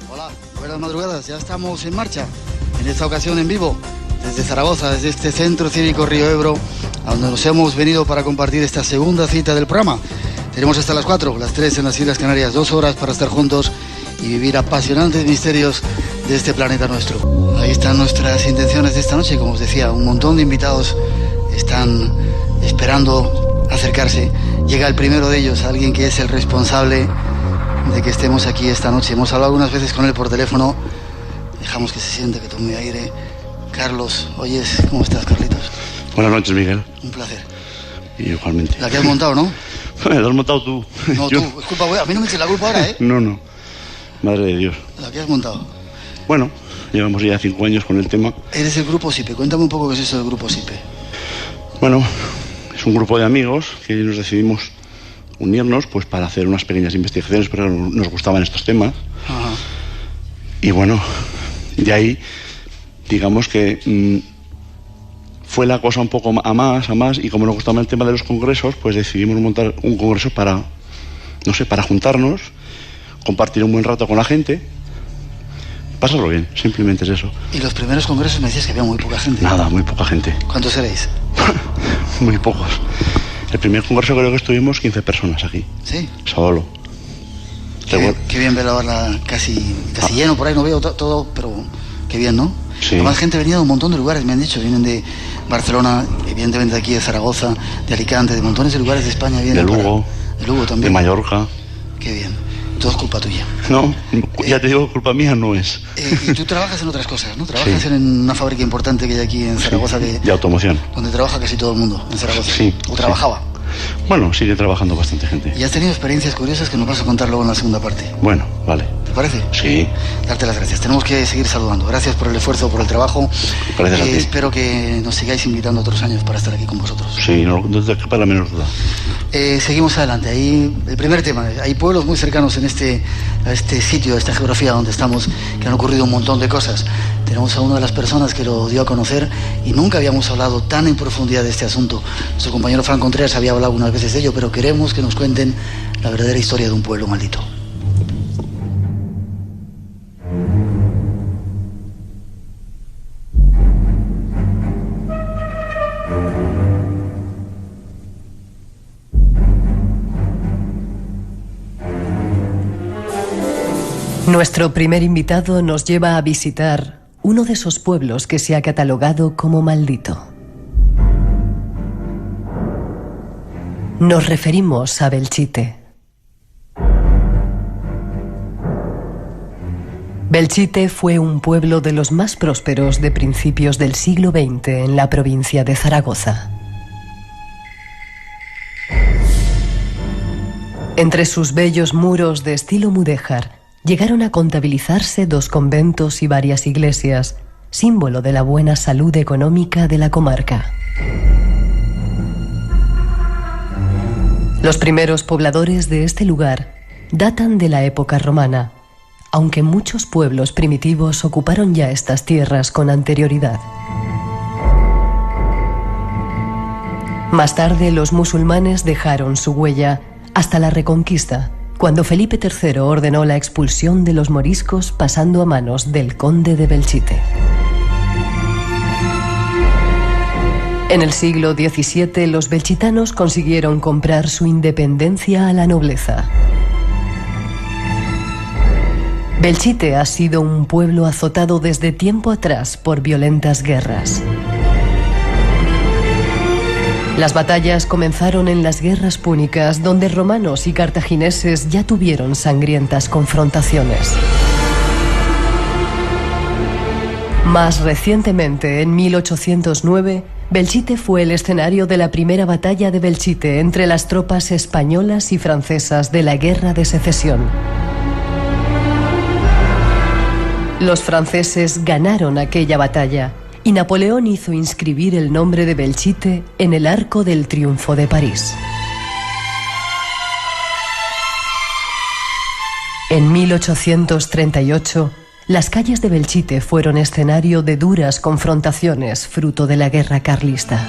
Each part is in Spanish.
Hola, buenas madrugadas, ya estamos en marcha, en esta ocasión en vivo, desde Zaragoza, desde este Centro Cívico Río Ebro, a donde nos hemos venido para compartir esta segunda cita del programa. Tenemos hasta las 4, las 3 en las Islas Canarias, 2 horas para estar juntos y vivir apasionantes misterios de este planeta nuestro. Ahí están nuestras intenciones de esta noche, como os decía, un montón de invitados están esperando acercarse. Llega el primero de ellos, alguien que es el responsable de que estemos aquí esta noche. Hemos hablado algunas veces con él por teléfono, dejamos que se siente, que tome aire. Carlos, oyes, ¿cómo estás, Carlitos? Buenas noches, Miguel. Un placer. Y igualmente. La que has montado, ¿no? La has montado tú. No, Yo... tú, es culpa, a mí no me eches la culpa ahora, ¿eh? No, madre de Dios. La que has montado. Bueno, llevamos ya 5 años con el tema. Eres el Grupo SIPE, cuéntame un poco qué es eso del Grupo SIPE. Bueno, es un grupo de amigos que nos decidimos unirnos pues para hacer unas pequeñas investigaciones, pero nos gustaban estos temas. Ajá. Y bueno, de ahí, digamos que fue la cosa un poco a más, y como nos gustaba el tema de los congresos, pues decidimos montar un congreso para, no sé, para juntarnos, compartir un buen rato con la gente, pasarlo bien, simplemente es eso. Y los primeros congresos me decías que había muy poca gente. Nada, muy poca gente. ¿Cuántos seréis? Muy pocos. El primer congreso creo que estuvimos 15 personas aquí. ¿Sí? Solo. Qué bien verlo ahora casi lleno, por ahí no veo todo, pero qué bien, ¿no? Sí. Además, gente venía de un montón de lugares, me han dicho, vienen de Barcelona, evidentemente de aquí de Zaragoza, de Alicante, de montones de lugares de España. Vienen de Lugo. De Lugo también. De Mallorca. Qué bien. Todo es culpa tuya. No, ya te digo, culpa mía no es. Y tú trabajas en otras cosas, ¿no? Trabajas Sí. en una fábrica importante que hay aquí en Zaragoza. Sí, de automoción. Donde trabaja casi todo el mundo, en Zaragoza. Sí. O trabajaba. Bueno, sigue trabajando bastante gente. Y has tenido experiencias curiosas que nos vas a contar luego en la segunda parte. Bueno, vale. ¿Te parece? Sí. Darte las gracias. Tenemos que seguir saludando. Gracias por el esfuerzo, por el trabajo. Gracias a ti. Espero que nos sigáis invitando otros años para estar aquí con vosotros. Sí, no te quepa la menor duda. Seguimos adelante. Ahí, el primer tema. Hay pueblos muy cercanos a este sitio, a esta geografía donde estamos, que han ocurrido un montón de cosas. Tenemos a una de las personas que lo dio a conocer y nunca habíamos hablado tan en profundidad de este asunto. Nuestro compañero Fran Contreras había hablado algunas veces de ello, pero queremos que nos cuenten la verdadera historia de un pueblo maldito. Nuestro primer invitado nos lleva a visitar uno de esos pueblos que se ha catalogado como maldito. Nos referimos a Belchite. Belchite fue un pueblo de los más prósperos de principios del siglo XX en la provincia de Zaragoza. Entre sus bellos muros de estilo mudéjar llegaron a contabilizarse 2 conventos y varias iglesias, símbolo de la buena salud económica de la comarca. Los primeros pobladores de este lugar datan de la época romana, aunque muchos pueblos primitivos ocuparon ya estas tierras con anterioridad. Más tarde, los musulmanes dejaron su huella hasta la Reconquista, cuando Felipe III ordenó la expulsión de los moriscos pasando a manos del conde de Belchite. En el siglo XVII, los belchitanos consiguieron comprar su independencia a la nobleza. Belchite ha sido un pueblo azotado desde tiempo atrás por violentas guerras. Las batallas comenzaron en las guerras púnicas, donde romanos y cartagineses ya tuvieron sangrientas confrontaciones. Más recientemente, en 1809, Belchite fue el escenario de la primera batalla de Belchite entre las tropas españolas y francesas de la Guerra de Secesión. Los franceses ganaron aquella batalla y Napoleón hizo inscribir el nombre de Belchite en el Arco del Triunfo de París. En 1838, las calles de Belchite fueron escenario de duras confrontaciones fruto de la guerra carlista.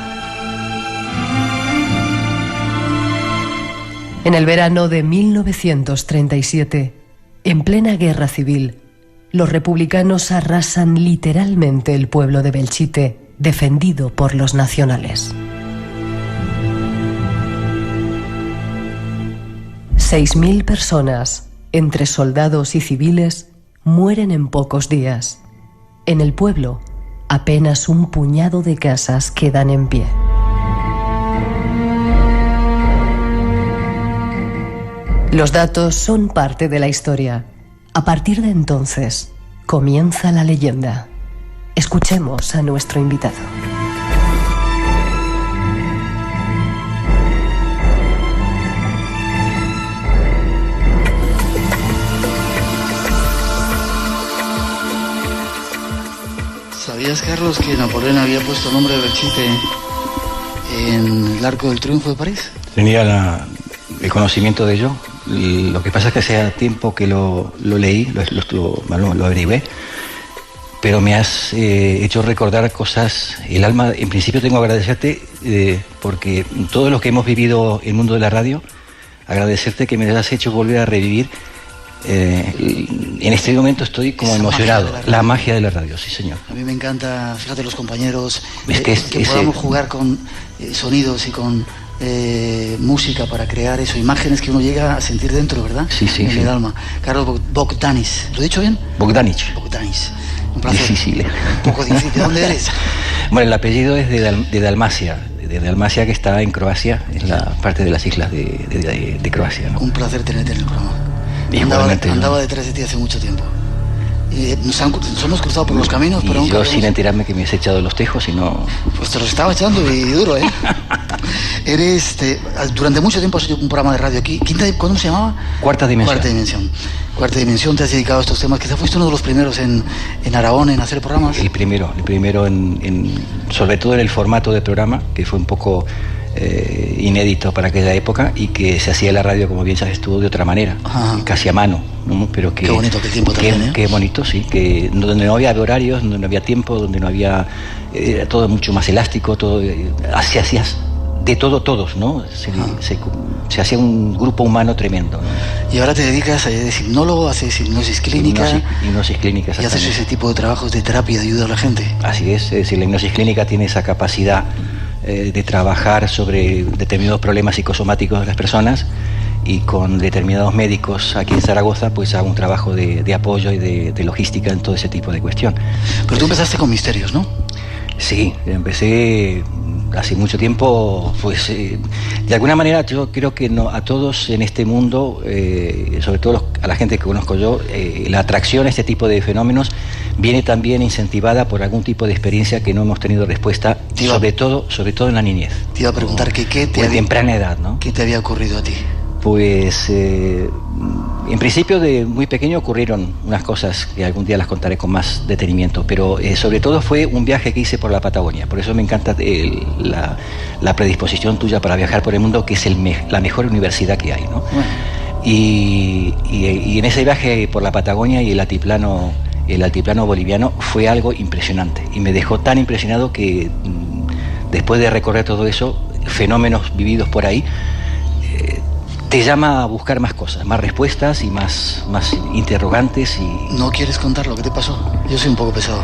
En el verano de 1937, en plena guerra civil, los republicanos arrasan literalmente el pueblo de Belchite, defendido por los nacionales. 6.000 personas, entre soldados y civiles, mueren en pocos días. En el pueblo, apenas un puñado de casas quedan en pie. Los datos son parte de la historia. A partir de entonces, comienza la leyenda. Escuchemos a nuestro invitado. ¿Sabías, Carlos, que Napoleón había puesto el nombre de Belchite en el Arco del Triunfo de París? Tenía el conocimiento de ello. Lo que pasa es que hace tiempo que lo leí, lo averigué, pero me has hecho recordar cosas. El alma, en principio tengo que agradecerte porque todos los que hemos vivido el mundo de la radio, agradecerte que me has hecho volver a revivir. En este momento estoy como emocionado. La magia de la radio, sí, señor. A mí me encanta, fíjate, los compañeros, que podamos jugar con sonidos y con música para crear eso, imágenes que uno llega a sentir dentro, ¿verdad? Sí, sí, en sí. el alma. Carlos Bogdanis, ¿lo he dicho bien? Bogdanis. Un placer. Difícil. Un poco difícil. ¿De dónde eres? Bueno, el apellido es de Dalmacia, que está en Croacia, en la parte de las islas de Croacia, ¿no? Un placer tenerte en el programa. Andaba detrás de ti hace mucho tiempo. Nos hemos cruzado por los caminos, pero yo sin enterarme que me has echado los tejos y no... Pues te los estaba echando y duro, ¿eh? Durante mucho tiempo has hecho un programa de radio aquí. ¿Cómo se llamaba? Cuarta Dimensión. Cuarta Dimensión, te has dedicado a estos temas. Quizá fuiste uno de los primeros en Aragón en hacer programas. El primero sobre todo en el formato de programa, que fue un poco inédito para aquella época y que se hacía la radio, como bien sabes tú, de otra manera, casi a mano, ¿no? Pero que, qué bonito aquel tiempo también, ¿eh? Qué bonito, sí, que donde no había horarios, donde no había tiempo, donde no había... Era todo mucho más elástico, todo, hacías de todo, todos, ¿no? Se hacía un grupo humano tremendo, ¿no? Y ahora te dedicas a eres hipnólogo, haces hipnosis clínica. Hipnosis clínica, y haces ese tipo de trabajos de terapia, de ayuda a la gente. Así es decir, la hipnosis clínica tiene esa capacidad de trabajar sobre determinados problemas psicosomáticos de las personas, y con determinados médicos aquí en Zaragoza pues hago un trabajo de apoyo y de logística en todo ese tipo de cuestión. Pero tú empezaste con misterios, ¿no? Sí, empecé hace mucho tiempo, pues de alguna manera yo creo que a todos en este mundo, sobre todo a la gente que conozco yo, la atracción a este tipo de fenómenos viene también incentivada por algún tipo de experiencia que no hemos tenido respuesta, sobre todo en la niñez. Te iba a preguntar que qué te había, temprana edad, ¿no? ¿Qué te había ocurrido a ti? Pues en principio de muy pequeño ocurrieron unas cosas que algún día las contaré con más detenimiento, pero sobre todo fue un viaje que hice por la Patagonia. Por eso me encanta la predisposición tuya para viajar por el mundo, que es la mejor universidad que hay, ¿no? Bueno. Y en ese viaje por la Patagonia y el altiplano boliviano fue algo impresionante, y me dejó tan impresionado que después de recorrer todo eso, fenómenos vividos por ahí, te llama a buscar más cosas, más respuestas y más interrogantes. Y... ¿No quieres contar lo que te pasó? Yo soy un poco pesado.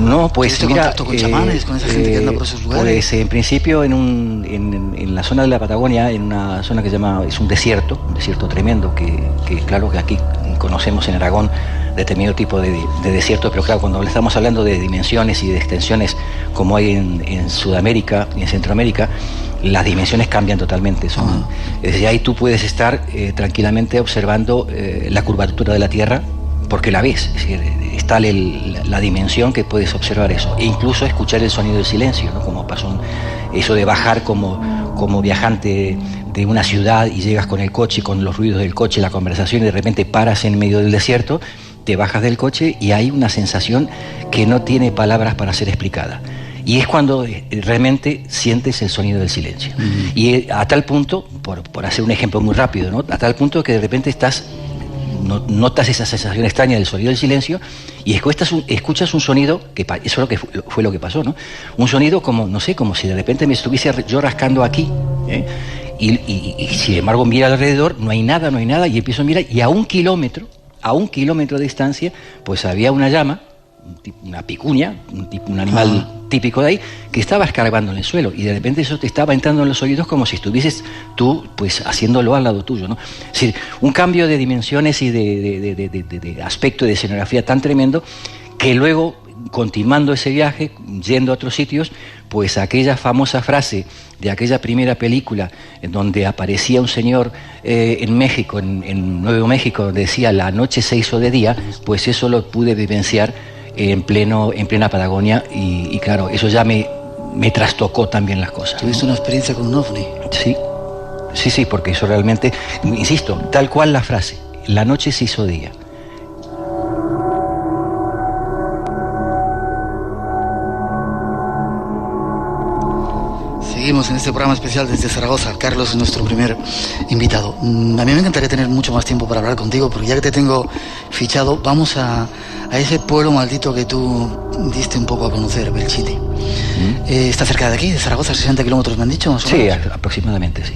No, pues mira... contacto con chamanes, con esa gente que anda por esos lugares? Pues en principio en la zona de la Patagonia, en una zona que se llama... Es un desierto tremendo, que claro que aquí conocemos en Aragón determinado tipo de desierto, pero claro, cuando estamos hablando de dimensiones y de extensiones como hay en Sudamérica y en Centroamérica, las dimensiones cambian totalmente. Desde ahí tú puedes estar tranquilamente observando la curvatura de la Tierra, porque la ves, es decir, está la dimensión que puedes observar eso, e incluso escuchar el sonido del silencio, ¿no? Como pasó eso de bajar como viajante de una ciudad y llegas con el coche, con los ruidos del coche, la conversación, y de repente paras en medio del desierto, te bajas del coche y hay una sensación que no tiene palabras para ser explicada. Y es cuando realmente sientes el sonido del silencio. Y a tal punto, por hacer un ejemplo muy rápido, ¿no? A tal punto que de repente notas esa sensación extraña del sonido del silencio y escuchas un sonido, que eso fue lo que pasó, ¿no? Un sonido como, no sé, como si de repente me estuviese yo rascando aquí, y sin embargo mira alrededor, no hay nada, y empiezo a mirar, y a 1 kilómetro a 1 kilómetro de distancia, pues había una llama, una picuña, un animal típico de ahí, que estaba escarbando en el suelo, y de repente eso te estaba entrando en los oídos como si estuvieses tú pues haciéndolo al lado tuyo, ¿no? Es decir, un cambio de dimensiones y de aspecto de escenografía tan tremendo, que luego, continuando ese viaje, yendo a otros sitios, pues aquella famosa frase de aquella primera película en donde aparecía un señor en México, en Nuevo México, donde decía "la noche se hizo de día", pues eso lo pude vivenciar en plena Patagonia, y claro, eso ya me trastocó también las cosas. ¿Tuviste una experiencia con un ovni? Sí, porque eso realmente, insisto, tal cual la frase, "la noche se hizo día". Seguimos en este programa especial desde Zaragoza. Carlos es nuestro primer invitado. A mí me encantaría tener mucho más tiempo para hablar contigo, porque ya que te tengo fichado, vamos a ese pueblo maldito que tú diste un poco a conocer, Belchite. Está cerca de aquí, de Zaragoza, 60 kilómetros me han dicho, más o menos. Sí, aproximadamente, sí.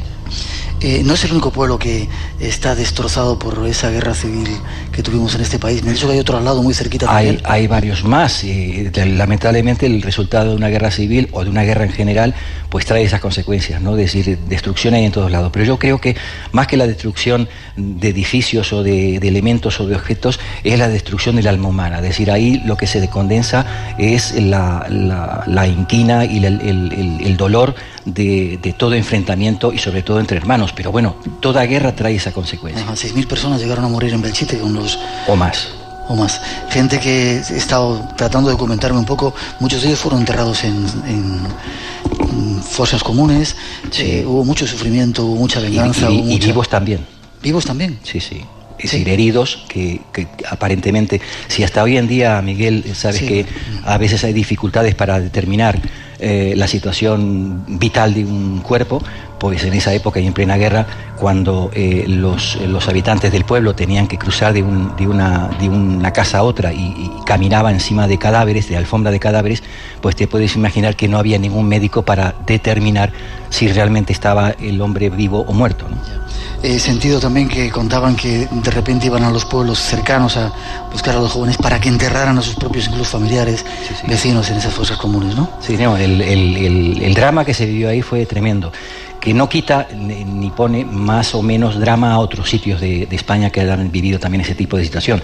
No es el único pueblo que está destrozado por esa guerra civil que tuvimos en este país. Me han dicho que hay otro al lado muy cerquita también. Hay varios más. Lamentablemente el resultado de una guerra civil o de una guerra en general pues trae esas consecuencias, ¿no? Es decir, destrucción hay en todos lados. Pero yo creo que más que la destrucción de edificios o de elementos o de objetos, es la destrucción del alma humana. Es decir, ahí lo que se condensa es la inquina y el dolor de todo enfrentamiento, y sobre todo entre hermanos. Pero bueno, toda guerra trae esa consecuencia. 6.000 personas llegaron a morir en Belchite con los... O más. Gente que he estado tratando de documentarme un poco, muchos de ellos fueron enterrados en fosas comunes. Sí. Hubo mucho sufrimiento, hubo mucha venganza. Y vivos también. ¿Vivos también? Sí. Es decir, heridos que aparentemente, si hasta hoy en día, Miguel, sabes que a veces hay dificultades para determinar la situación vital de un cuerpo, pues en esa época y en plena guerra, cuando los habitantes del pueblo tenían que cruzar de una casa a otra y caminaban encima de cadáveres, de alfombra de cadáveres, pues te puedes imaginar que no había ningún médico para determinar si realmente estaba el hombre vivo o muerto, ¿no? He sentido también que contaban que de repente iban a los pueblos cercanos a buscar a los jóvenes para que enterraran a sus propios incluso familiares, vecinos en esas fosas comunes, ¿no? Sí, no, el drama que se vivió ahí fue tremendo, que no quita ni pone más o menos drama a otros sitios de España que han vivido también ese tipo de situación.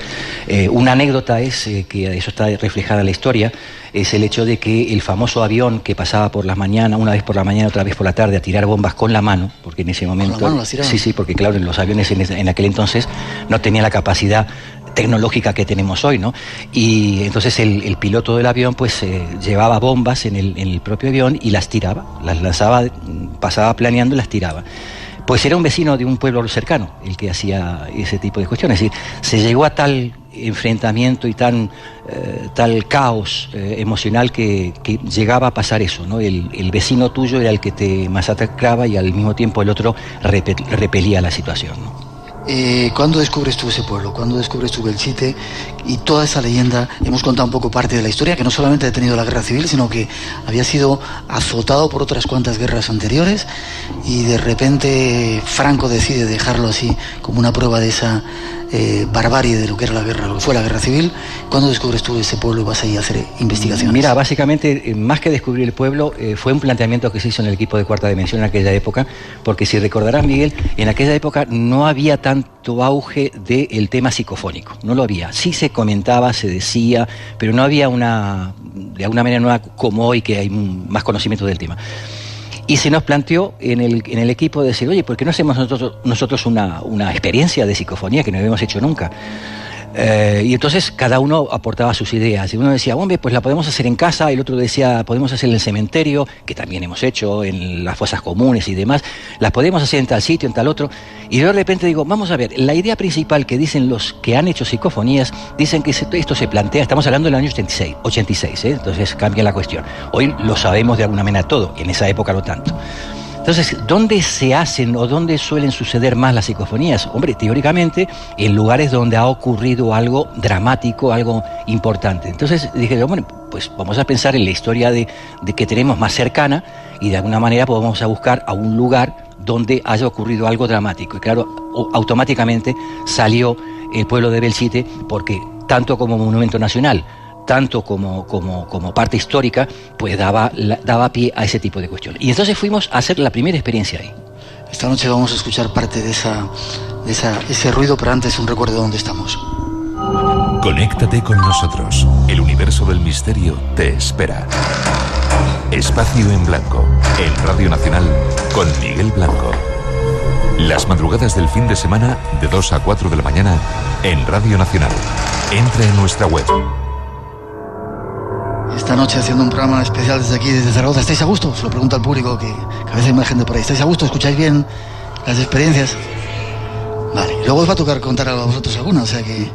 Una anécdota es, que eso está reflejada en la historia, es el hecho de que el famoso avión que pasaba por las mañanas, una vez por la mañana, otra vez por la tarde, a tirar bombas con la mano, porque en ese momento... ¿Con la mano las tiraban? Sí, porque claro, los aviones en aquel entonces no tenían la capacidad tecnológica que tenemos hoy, ¿no? Y entonces el piloto del avión pues llevaba bombas en el propio avión y las tiraba, las lanzaba, pasaba planeando y las tiraba. Pues era un vecino de un pueblo cercano el que hacía ese tipo de cuestiones. Es decir, se llegó a tal enfrentamiento y tal caos emocional que llegaba a pasar eso, ¿no? El vecino tuyo era el que te masacraba y al mismo tiempo el otro repelía la situación, ¿no? ¿Cuándo descubres tú ese pueblo? ¿Cuándo descubres tú Belchite? Y toda esa leyenda, hemos contado un poco parte de la historia, que no solamente ha tenido la guerra civil, sino que había sido azotado por otras cuantas guerras anteriores, y de repente Franco decide dejarlo así como una prueba de esa barbarie de lo que era la guerra, lo que fue la guerra civil. ¿Cuándo descubres tú ese pueblo y vas ahí a hacer investigaciones? Mira, básicamente, más que descubrir el pueblo, fue un planteamiento que se hizo en el equipo de Cuarta Dimensión en aquella época, porque si recordarás, Miguel, en aquella época no había tanto auge del tema psicofónico, no lo había. Sí se comentaba, se decía, pero no había de alguna manera nueva como hoy, que hay más conocimiento del tema. Y se nos planteó en el equipo decir, oye, ¿por qué no hacemos nosotros una experiencia de psicofonía que no habíamos hecho nunca? Y entonces cada uno aportaba sus ideas. Y uno decía, hombre, pues la podemos hacer en casa. El otro decía, podemos hacer en el cementerio, que también hemos hecho, en las fosas comunes y demás. Las podemos hacer en tal sitio, en tal otro. Y yo de repente digo, vamos a ver, la idea principal que dicen los que han hecho psicofonías, dicen que esto se plantea, estamos hablando del año 86, entonces cambia la cuestión. Hoy lo sabemos de alguna manera todo, en esa época no tanto. Entonces, ¿dónde se hacen o dónde suelen suceder más las psicofonías? Hombre, teóricamente, en lugares donde ha ocurrido algo dramático, algo importante. Entonces dije, bueno, pues vamos a pensar en la historia de que tenemos más cercana, y de alguna manera podemos buscar a un lugar donde haya ocurrido algo dramático. Y claro, automáticamente salió el pueblo de Belchite, porque tanto como monumento nacional, tanto como parte histórica, pues daba pie a ese tipo de cuestiones. Y entonces fuimos a hacer la primera experiencia ahí. Esta noche vamos a escuchar parte de ese ruido, pero antes un recuerdo de dónde estamos. Conéctate con nosotros. El universo del misterio te espera. Espacio en Blanco, en Radio Nacional, con Miguel Blanco. Las madrugadas del fin de semana, de 2 a 4 de la mañana, en Radio Nacional. Entra en nuestra web. Esta noche haciendo un programa especial desde aquí, desde Zaragoza. ¿Estáis a gusto? Se lo pregunto al público, que a veces hay más gente por ahí. ¿Estáis a gusto? ¿Escucháis bien las experiencias? Vale, luego os va a tocar contar a vosotros alguna, o sea que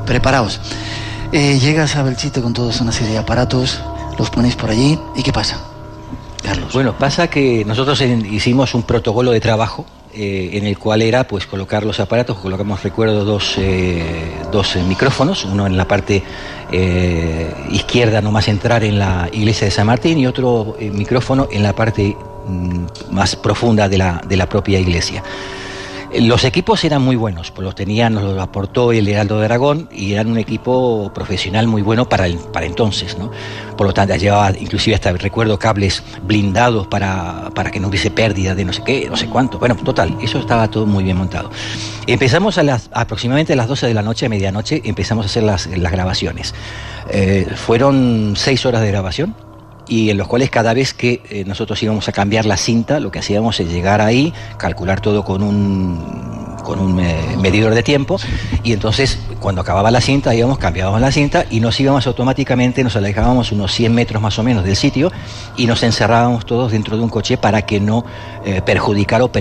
preparaos. Llegas a Belchite con toda una serie de aparatos, los ponéis por allí, ¿y qué pasa, Carlos? Bueno, pasa que nosotros hicimos un protocolo de trabajo en el cual era pues colocar los aparatos. Colocamos, recuerdo, dos micrófonos, uno en la parte izquierda, nomás entrar en la iglesia de San Martín, y otro micrófono en la parte más profunda de la propia iglesia. Los equipos eran muy buenos, pues nos los aportó el Heraldo de Aragón, y eran un equipo profesional muy bueno para entonces, ¿no? Por lo tanto, llevaba inclusive hasta, recuerdo, cables blindados para que no hubiese pérdida de no sé qué, no sé cuánto. Bueno, total, eso estaba todo muy bien montado. Empezamos aproximadamente a las 12 de la noche, a medianoche, empezamos a hacer las grabaciones. Fueron 6 horas de grabación, y en los cuales cada vez que nosotros íbamos a cambiar la cinta, lo que hacíamos es llegar ahí, calcular todo con un medidor de tiempo, y entonces cuando acababa la cinta cambiábamos la cinta y nos íbamos automáticamente, nos alejábamos unos 100 metros más o menos del sitio y nos encerrábamos todos dentro de un coche para que no perjudicar o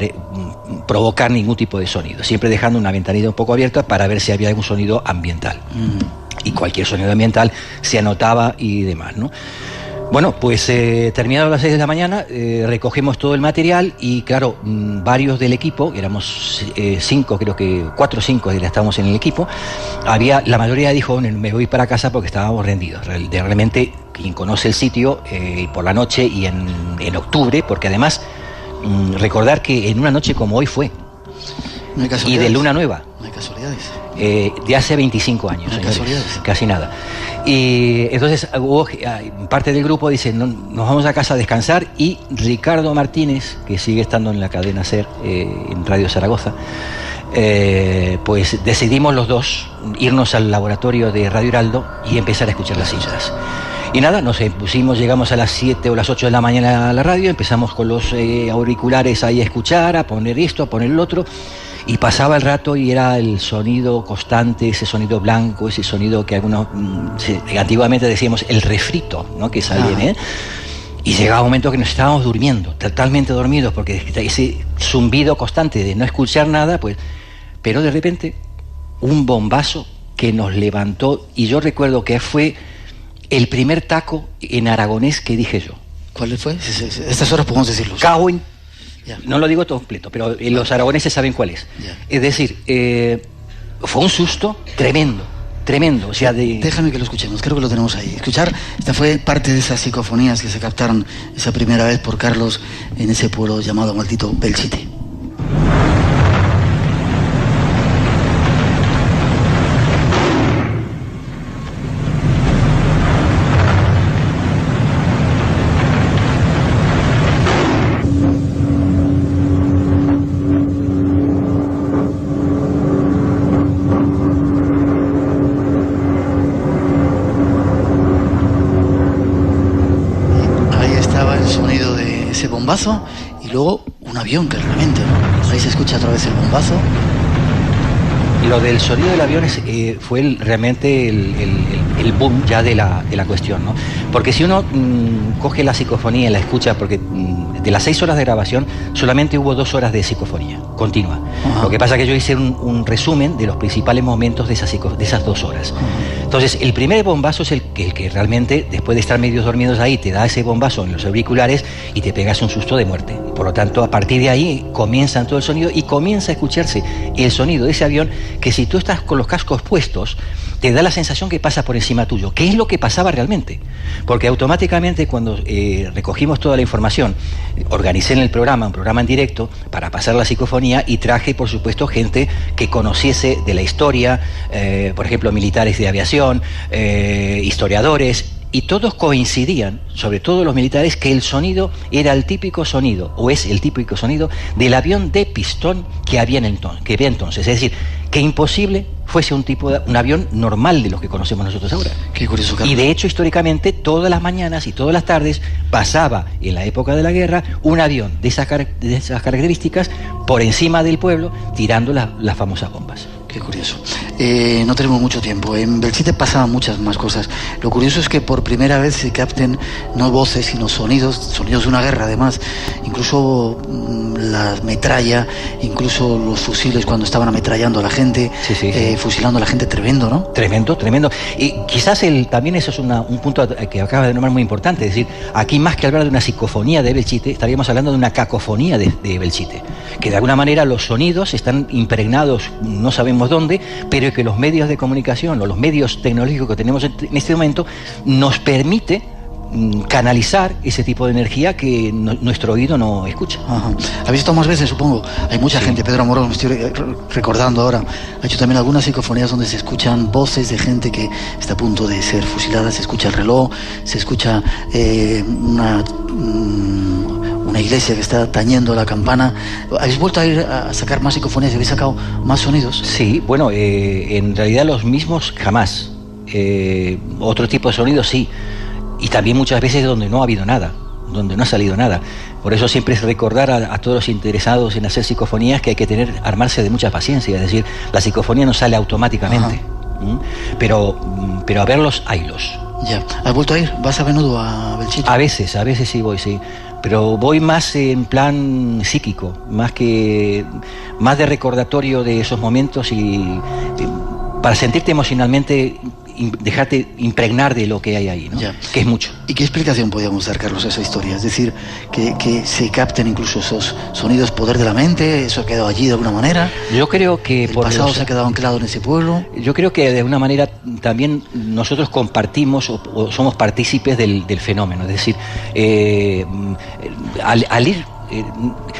provocar ningún tipo de sonido, siempre dejando una ventanilla un poco abierta para ver si había algún sonido ambiental. Y cualquier sonido ambiental se anotaba y demás, ¿no? Bueno, pues terminado a las 6 de la mañana, recogemos todo el material y, claro, varios del equipo, éramos 5, creo que 4 o 5 estábamos en el equipo, la mayoría dijo, me voy para casa porque estábamos rendidos. Realmente, quien conoce el sitio, por la noche y en octubre, porque además, recordar que en una noche como hoy fue, no hay y de luna nueva. No hay casualidades. De hace 25 años, no hay señores, casualidades. Casi nada. Y entonces parte del grupo dice, nos vamos a casa a descansar, y Ricardo Martínez, que sigue estando en la cadena SER, en Radio Zaragoza, pues decidimos los dos irnos al laboratorio de Radio Heraldo y empezar a escuchar las cintas. Y nada, nos pusimos, llegamos a las 7 o las 8 de la mañana a la radio, empezamos con los auriculares ahí a escuchar, a poner esto, a poner el otro, y pasaba el rato y era el sonido constante, ese sonido blanco, ese sonido que algunos antiguamente decíamos el refrito, ¿no? Que sale, y llegaba un momento que nos estábamos durmiendo, totalmente dormidos, porque ese zumbido constante de no escuchar nada, pues, pero de repente un bombazo que nos levantó, y yo recuerdo que fue el primer taco en aragonés que dije yo. ¿Cuál fue? Estas horas podemos decirlo. Cago en... No lo digo todo completo, pero los aragoneses saben cuál es. Es decir, fue un susto tremendo. O sea, Déjame que lo escuchemos, creo que lo tenemos ahí. Esta fue parte de esas psicofonías que se captaron esa primera vez por Carlos en ese pueblo llamado maldito Belchite. Bombazo, y luego un avión claramente, ¿no? Ahí se escucha otra vez el bombazo. Lo del sonido del avión fue realmente el boom ya de la cuestión, ¿no? Porque si uno coge la psicofonía y la escucha, porque de las 6 horas de grabación solamente hubo 2 horas de psicofonía continua. Ajá. Lo que pasa es que yo hice un resumen de los principales momentos de esas 2 horas. Ajá. Entonces, el primer bombazo es el que realmente, después de estar medio dormidos ahí, te da ese bombazo en los auriculares y te pegas un susto de muerte. Por lo tanto, a partir de ahí comienza todo el sonido y comienza a escucharse el sonido de ese avión, que si tú estás con los cascos puestos, te da la sensación que pasa por encima tuyo. ¿Qué es lo que pasaba realmente? Porque automáticamente cuando recogimos toda la información, organicé en el programa, un programa en directo, para pasar la psicofonía, y traje, por supuesto, gente que conociese de la historia, por ejemplo, militares de aviación, historiadores, y todos coincidían, sobre todo los militares, que el sonido era el típico sonido, o es el típico sonido, del avión de pistón que había entonces. Es decir, que imposible fuese un avión normal de los que conocemos nosotros ahora. Qué curioso, Carlos. Y de hecho, históricamente, todas las mañanas y todas las tardes pasaba, en la época de la guerra, un avión de esas características por encima del pueblo, tirando las famosas bombas. Qué curioso. No tenemos mucho tiempo. En Belchite pasaban muchas más cosas. Lo curioso es que por primera vez se capten no voces, sino sonidos de una guerra, además. Incluso la metralla, incluso los fusiles cuando estaban ametrallando a la gente, fusilando a la gente, tremendo, ¿no? Tremendo. Y quizás también eso es un punto que acaba de nombrar muy importante. Es decir, aquí más que hablar de una psicofonía de Belchite, estaríamos hablando de una cacofonía de Belchite. Que de alguna manera los sonidos están impregnados, no sabemos dónde, pero que los medios de comunicación o los medios tecnológicos que tenemos en este momento nos permite canalizar ese tipo de energía que nuestro oído no escucha. Ajá. ¿Habéis estado más veces, supongo? Hay mucha gente, Pedro Amorós, me estoy recordando ahora, ha hecho también algunas psicofonías donde se escuchan voces de gente que está a punto de ser fusilada, se escucha el reloj, se escucha una iglesia que está tañendo la campana. ¿Habéis vuelto a ir a sacar más psicofonías? ¿Habéis sacado más sonidos? Sí, bueno, en realidad los mismos jamás. Otro tipo de sonidos sí. Y también muchas veces donde no ha habido nada, donde no ha salido nada. Por eso siempre es recordar a todos los interesados en hacer psicofonías que hay que armarse de mucha paciencia. Es decir, la psicofonía no sale automáticamente. Pero a verlos, haylos. Ya. ¿Has vuelto a ir? ¿Vas a menudo a Belchite? A veces sí voy, sí. Pero voy más en plan psíquico, más de recordatorio de esos momentos y para sentirte emocionalmente, dejarte impregnar de lo que hay ahí, ¿no? Que es mucho. ¿Y qué explicación podríamos dar, Carlos, a esa historia? Es decir, que se capten incluso esos sonidos, poder de la mente, eso ha quedado allí de alguna manera. Yo creo que el pasado se ha quedado anclado en ese pueblo. Yo creo que de alguna manera también nosotros compartimos o somos partícipes del fenómeno. Es decir, al ir...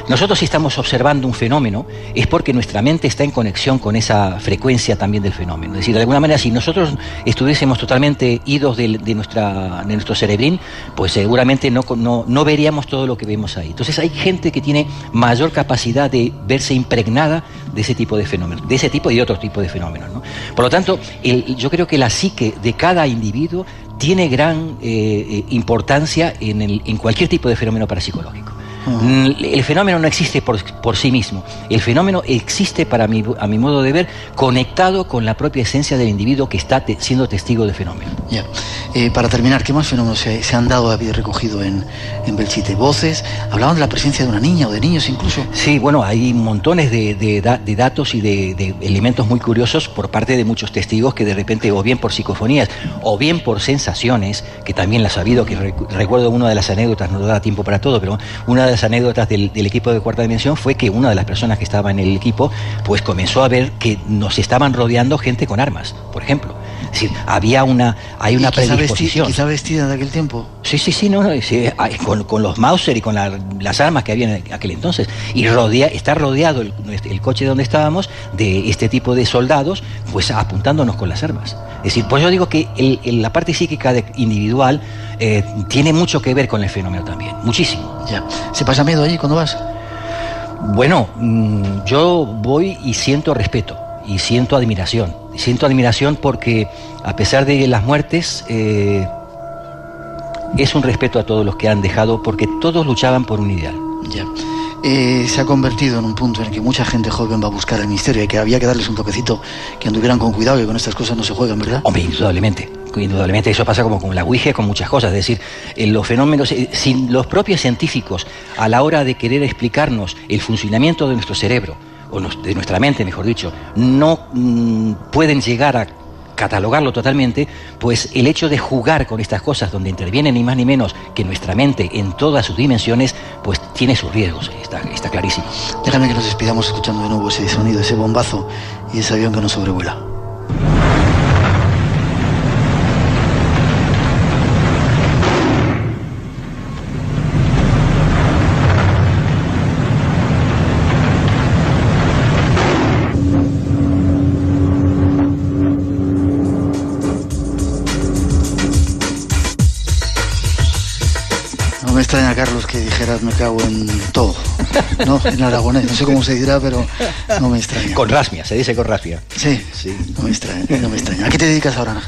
nosotros si estamos observando un fenómeno es porque nuestra mente está en conexión con esa frecuencia también del fenómeno. Es decir, de alguna manera, si nosotros estuviésemos totalmente idos de nuestro cerebrín, pues seguramente no veríamos todo lo que vemos ahí. Entonces hay gente que tiene mayor capacidad de verse impregnada de ese tipo de fenómenos, de ese tipo y de otro tipo de fenómenos, ¿no? Por lo tanto, yo creo que la psique de cada individuo tiene gran importancia en cualquier tipo de fenómeno parapsicológico. El fenómeno no existe por sí mismo. El fenómeno existe, a mi modo de ver, conectado con la propia esencia del individuo que está siendo testigo del fenómeno. Ya. Para terminar, ¿qué más fenómenos se han dado, habéis recogido en Belchite? ¿Voces? ¿Hablaban de la presencia de una niña o de niños incluso? Sí, bueno, hay montones de datos y de elementos muy curiosos por parte de muchos testigos que de repente, o bien por psicofonías, o bien por sensaciones, que también las ha habido, que recuerdo una de las anécdotas, no da tiempo para todo, pero una de las anécdotas del equipo de Cuarta Dimensión fue que una de las personas que estaba en el equipo pues comenzó a ver que nos estaban rodeando gente con armas, por ejemplo. Es decir, hay una predisposición. ¿Quizá vestida de aquel tiempo? Sí, con los Mauser y con las armas que había en aquel entonces. Y está rodeado el coche donde estábamos de este tipo de soldados, pues apuntándonos con las armas. Es decir, pues yo digo que la parte psíquica individual tiene mucho que ver con el fenómeno también, muchísimo. Ya. ¿Se pasa miedo allí cuando vas? Bueno, yo voy y siento respeto y siento admiración. Siento admiración porque a pesar de las muertes es un respeto a todos los que han dejado, porque todos luchaban por un ideal. Ya. Se ha convertido en un punto en el que mucha gente joven va a buscar el misterio y que había que darles un toquecito, que anduvieran con cuidado y con estas cosas no se juegan, ¿verdad? Hombre, indudablemente eso pasa como con la Ouija, con muchas cosas. Es decir, los fenómenos, si los propios científicos a la hora de querer explicarnos el funcionamiento de nuestro cerebro, o de nuestra mente, mejor dicho, no pueden llegar a catalogarlo totalmente, pues el hecho de jugar con estas cosas donde interviene ni más ni menos que nuestra mente en todas sus dimensiones, pues tiene sus riesgos, está clarísimo. Déjame que nos despidamos escuchando de nuevo ese sonido, ese bombazo y ese avión que nos sobrevuela. me extraña, Carlos, que dijeras me cago en todo, ¿no? En aragonés, no sé cómo se dirá, pero no me extraña. Con rasmia, se dice con rasmia. Sí, no me extraña. ¿A qué te dedicas ahora?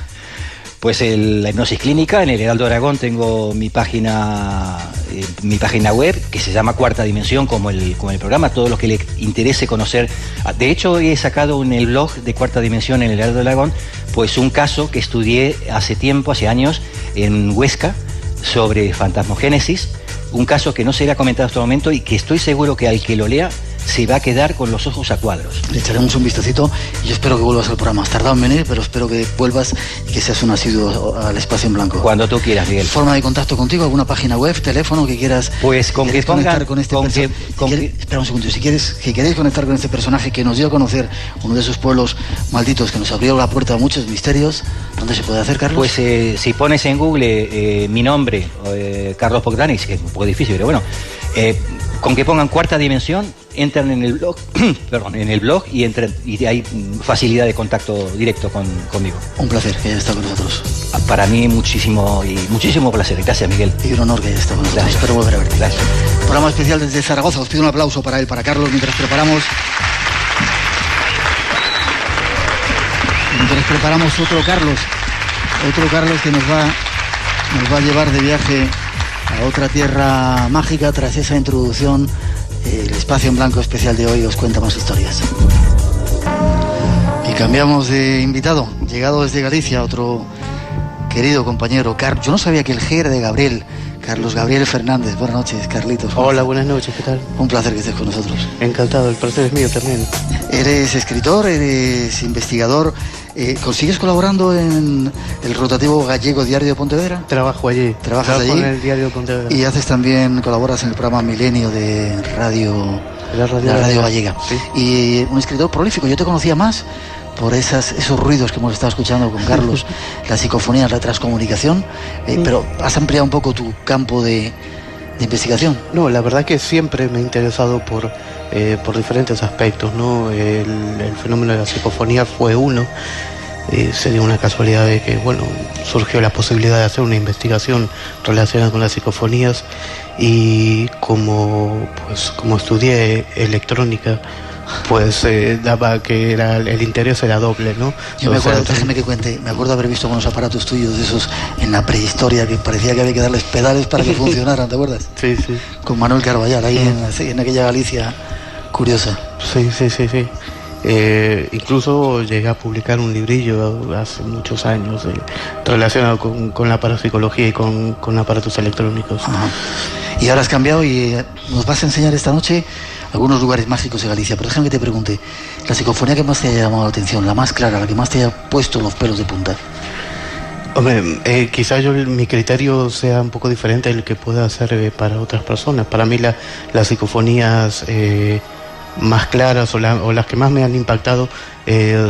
Pues la hipnosis clínica. En el Heraldo de Aragón tengo mi página web, que se llama Cuarta Dimensión, como el programa. Todos los que les interese conocer. De hecho, he sacado en el blog de Cuarta Dimensión en el Heraldo de Aragón, pues un caso que estudié hace años, en Huesca, sobre fantasmogénesis. Un caso que no se le ha comentado hasta el momento y que estoy seguro que al que lo lea se va a quedar con los ojos a cuadros. Le echaremos un vistacito y yo espero que vuelvas al programa. Has tardado en venir, pero espero que vuelvas y que seas un asiduo al Espacio en Blanco. Cuando tú quieras, Miguel. ¿Forma de contacto contigo? ¿Alguna página web, teléfono que quieras? Pues con que conectar con este personaje. Espera un segundo. Si queréis conectar con este personaje que nos dio a conocer uno de esos pueblos malditos que nos abrió la puerta a muchos misterios, ¿dónde se puede hacer, Carlos? Pues si pones en Google mi nombre, Carlos Bogdanis, que es un poco difícil, pero bueno, con que pongan Cuarta Dimensión, entran en el blog, y hay facilidad de contacto directo conmigo. Un placer que hayas estado con nosotros. Para mí muchísimo placer. Gracias, Miguel. Y un honor que hayas estado con nosotros. Espero volver a verte. Gracias. Programa especial desde Zaragoza. Os pido un aplauso para él, para Carlos, mientras preparamos otro Carlos que nos va a llevar de viaje a otra tierra mágica. Tras esa introducción, el Espacio en Blanco especial de hoy os cuenta más historias. Y cambiamos de invitado, llegado desde Galicia, otro querido compañero, Carlos. Yo no sabía que el G era de Gabriel, Carlos Gabriel Fernández. Buenas noches, Carlitos. Hola, buenas noches, ¿qué tal? Un placer que estés con nosotros. Encantado, el placer es mío también. Eres escritor, eres investigador. ¿Consigues colaborando en el rotativo gallego Diario de Pontevedra? Trabajo allí. ¿Trabajas allí? En el Diario de Pontevedra. Y colaboras en el programa Milenio de la radio gallega. Sí. Y un escritor prolífico. Yo te conocía más por esos ruidos que hemos estado escuchando con Carlos, la psicofonía, la transcomunicación, pero has ampliado un poco tu campo de investigación. No, la verdad que siempre me he interesado por diferentes aspectos, ¿no? El fenómeno de la psicofonía fue uno. Sería una casualidad de que, bueno, surgió la posibilidad de hacer una investigación relacionada con las psicofonías, y como estudié electrónica, pues daba que el interés era doble, ¿no? Yo me acuerdo, déjame que cuente, me acuerdo haber visto unos aparatos tuyos de esos en la prehistoria que parecía que había que darles pedales para que funcionaran, ¿te acuerdas? Sí. Con Manuel Carballal, ahí en aquella Galicia curiosa. Sí. Incluso llegué a publicar un librillo hace muchos años relacionado con la parapsicología y con aparatos electrónicos. Ajá. Y ahora has cambiado y nos vas a enseñar esta noche algunos lugares mágicos de Galicia. Pero déjame que te pregunte, la psicofonía que más te haya llamado la atención, la más clara, la que más te haya puesto los pelos de punta. Hombre, quizás mi criterio sea un poco diferente del que pueda ser para otras personas. Para mí las psicofonías más claras o las que más me han impactado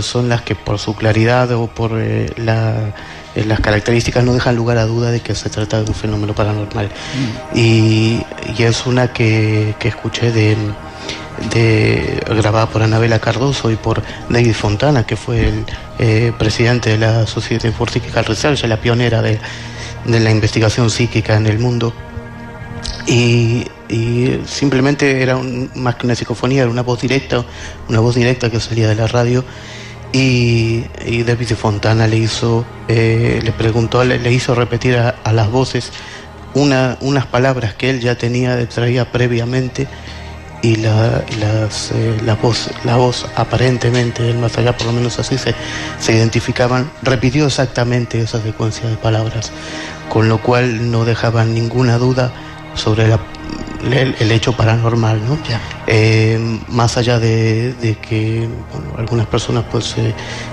son las que por su claridad o por las características no dejan lugar a duda de que se trata de un fenómeno paranormal. Y es una que escuché grabada por Anabela Cardoso y por David Fontana, que fue el presidente de la Society for Psychical Research, la pionera de la investigación psíquica en el mundo. Y simplemente era más que una psicofonía, era una voz directa que salía de la radio. Y David Fontana le hizo repetir a las voces unas palabras que él ya traía previamente, y la voz aparentemente del más allá, por lo menos así se identificaban, repitió exactamente esa secuencia de palabras, con lo cual no dejaban ninguna duda sobre el hecho paranormal, ¿no? Más allá de que algunas personas pues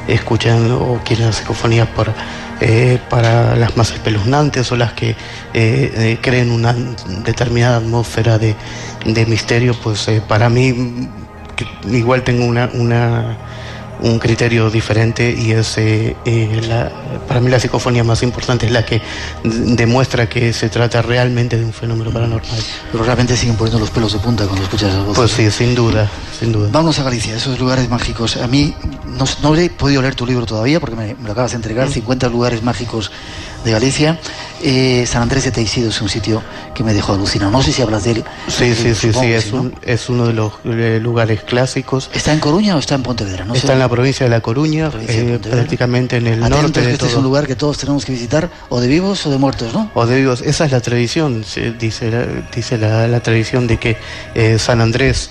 escuchan o quieren las psicofonías para las más espeluznantes o las que creen una determinada atmósfera de misterio, pues para mí igual tengo un criterio diferente, y es para mí la psicofonía más importante es la que demuestra que se trata realmente de un fenómeno paranormal. Pero realmente siguen poniendo los pelos de punta cuando escuchas esas voces. Pues sí, sin duda, sin duda. Vámonos a Galicia, esos lugares mágicos. A mí no he podido leer tu libro todavía porque me lo acabas de entregar, 50 lugares mágicos de Galicia. San Andrés de Teixido es un sitio que me dejó alucinado. No sé si hablas de él. Sí, es uno de los lugares clásicos. ¿Está en Coruña o está en Pontevedra? No está sé. en la provincia de La Coruña, prácticamente en el norte de todo. Este es un lugar que todos tenemos que visitar, o de vivos o de muertos, ¿no? O de vivos. Esa es la tradición, dice la tradición de que San Andrés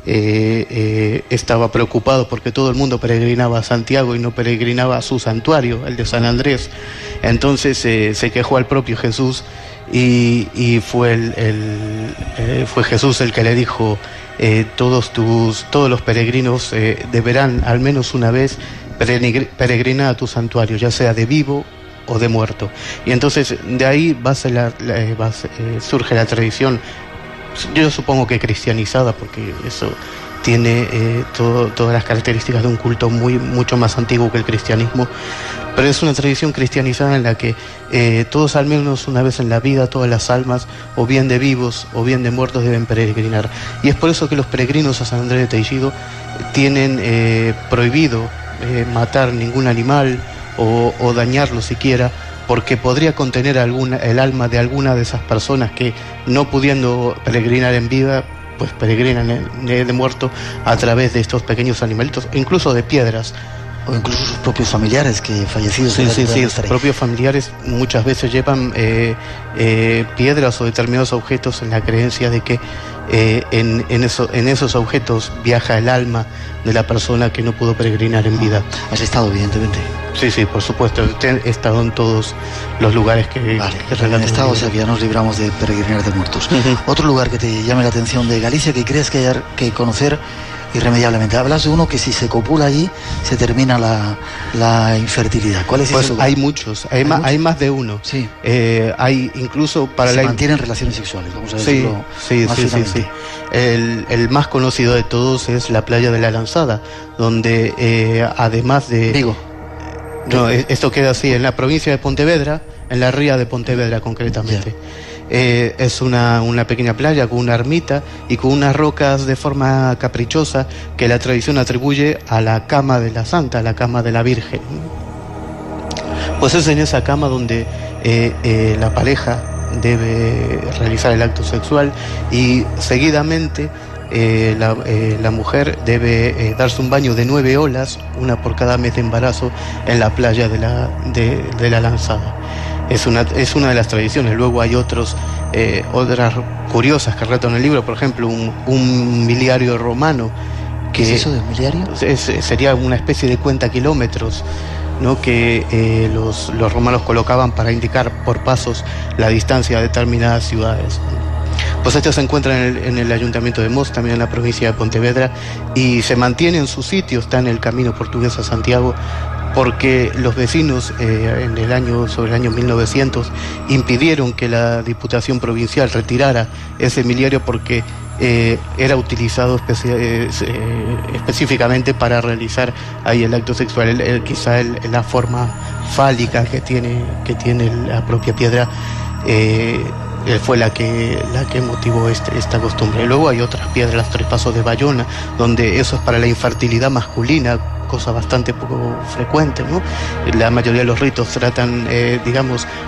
estaba preocupado porque todo el mundo peregrinaba a Santiago y no peregrinaba a su santuario, el de San Andrés. Entonces se quejó al propio Jesús y fue Jesús el que le dijo: todos los peregrinos deberán al menos una vez peregrinar a tu santuario, ya sea de vivo o de muerto. Y entonces de ahí surge la tradición, yo supongo que cristianizada, porque eso tiene todas las características de un culto mucho más antiguo que el cristianismo, pero es una tradición cristianizada en la que todos al menos una vez en la vida, todas las almas, o bien de vivos o bien de muertos, deben peregrinar. Y es por eso que los peregrinos a San Andrés de Teixido tienen prohibido matar ningún animal o dañarlo siquiera, porque podría contener el alma de alguna de esas personas que, no pudiendo peregrinar en vida, pues peregrinan de muerto a través de estos pequeños animalitos, incluso de piedras. O incluso sus propios familiares que fallecidos. Sí, sus propios familiares muchas veces llevan piedras o determinados objetos en la creencia de que en esos objetos viaja el alma de la persona que no pudo peregrinar en vida. Has estado, evidentemente. Sí, por supuesto. He estado en todos los lugares que relatan. O sea que ya nos libramos de peregrinar de muertos. Otro lugar que te llame la atención de Galicia, que crees que hay que conocer irremediablemente. Hablas de uno que si se copula allí se termina la infertilidad. ¿Cuál es ese lugar? Hay muchos, hay más de uno. Sí. Hay incluso para se mantienen relaciones sexuales, vamos a decirlo. Sí. El más conocido de todos es la playa de la Lanzada, donde además de... Vigo. No, esto queda así, en la provincia de Pontevedra, en la ría de Pontevedra concretamente. Es una pequeña playa con una ermita y con unas rocas de forma caprichosa que la tradición atribuye a la cama de la Santa, a la cama de la Virgen. Pues es en esa cama donde la pareja debe realizar el acto sexual, y seguidamente la mujer debe darse un baño de 9 olas, una por cada mes de embarazo, en la playa de la Lanzada. Es una de las tradiciones. Luego hay otras curiosas que relato en el libro, por ejemplo, un miliario romano. ¿Qué es eso de miliario? Sería una especie de cuenta kilómetros, ¿no? Que los romanos colocaban para indicar por pasos la distancia a determinadas ciudades. Pues esto se encuentra en el ayuntamiento de Mos, también en la provincia de Pontevedra, y se mantiene en su sitio, está en el camino portugués a Santiago, porque los vecinos sobre el año 1900 impidieron que la Diputación Provincial retirara ese miliario, porque era utilizado específicamente para realizar ahí el acto sexual. Quizá la forma fálica que tiene la propia piedra fue la que motivó esta costumbre. Luego hay otras piedras, los 3 pasos de Bayona, donde eso es para la infertilidad masculina, cosa bastante poco frecuente, ¿no? La mayoría de los ritos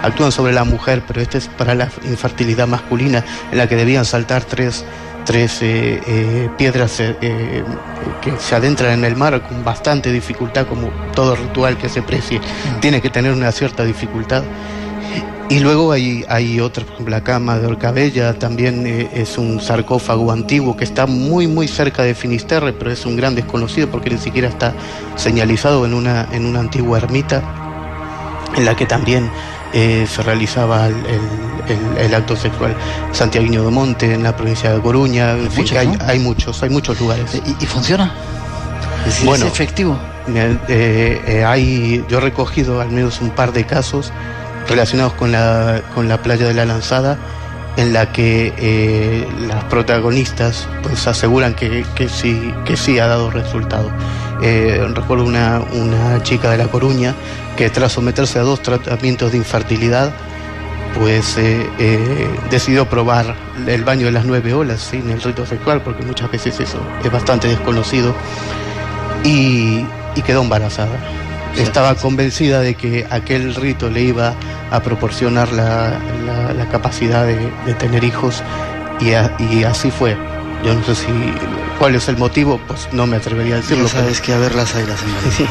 actúan sobre la mujer, pero este es para la infertilidad masculina, en la que debían saltar tres piedras que se adentran en el mar con bastante dificultad, como todo ritual que se precie tiene que tener una cierta dificultad. Y luego hay otra, por ejemplo, la cama de Orcabella, también es un sarcófago antiguo que está muy muy cerca de Finisterre, pero es un gran desconocido porque ni siquiera está señalizado en una antigua ermita en la que también se realizaba el acto sexual. Santiaguiño de Monte, en la provincia de Coruña, en fin, hay muchos lugares. ¿Y funciona? Es decir, ¿es efectivo? Yo he recogido al menos un par de casos relacionados con la playa de la Lanzada, en la que las protagonistas pues aseguran que sí ha dado resultado. Recuerdo una chica de La Coruña que tras someterse a 2 tratamientos de infertilidad, pues decidió probar el baño de las 9 olas sin el rito sexual, porque muchas veces eso es bastante desconocido, y quedó embarazada. Estaba convencida de que aquel rito le iba a proporcionar la capacidad de tener hijos, y así fue. Yo no sé cuál es el motivo, pues no me atrevería a decirlo. Ya sabes que a verlas hay las en Galicia.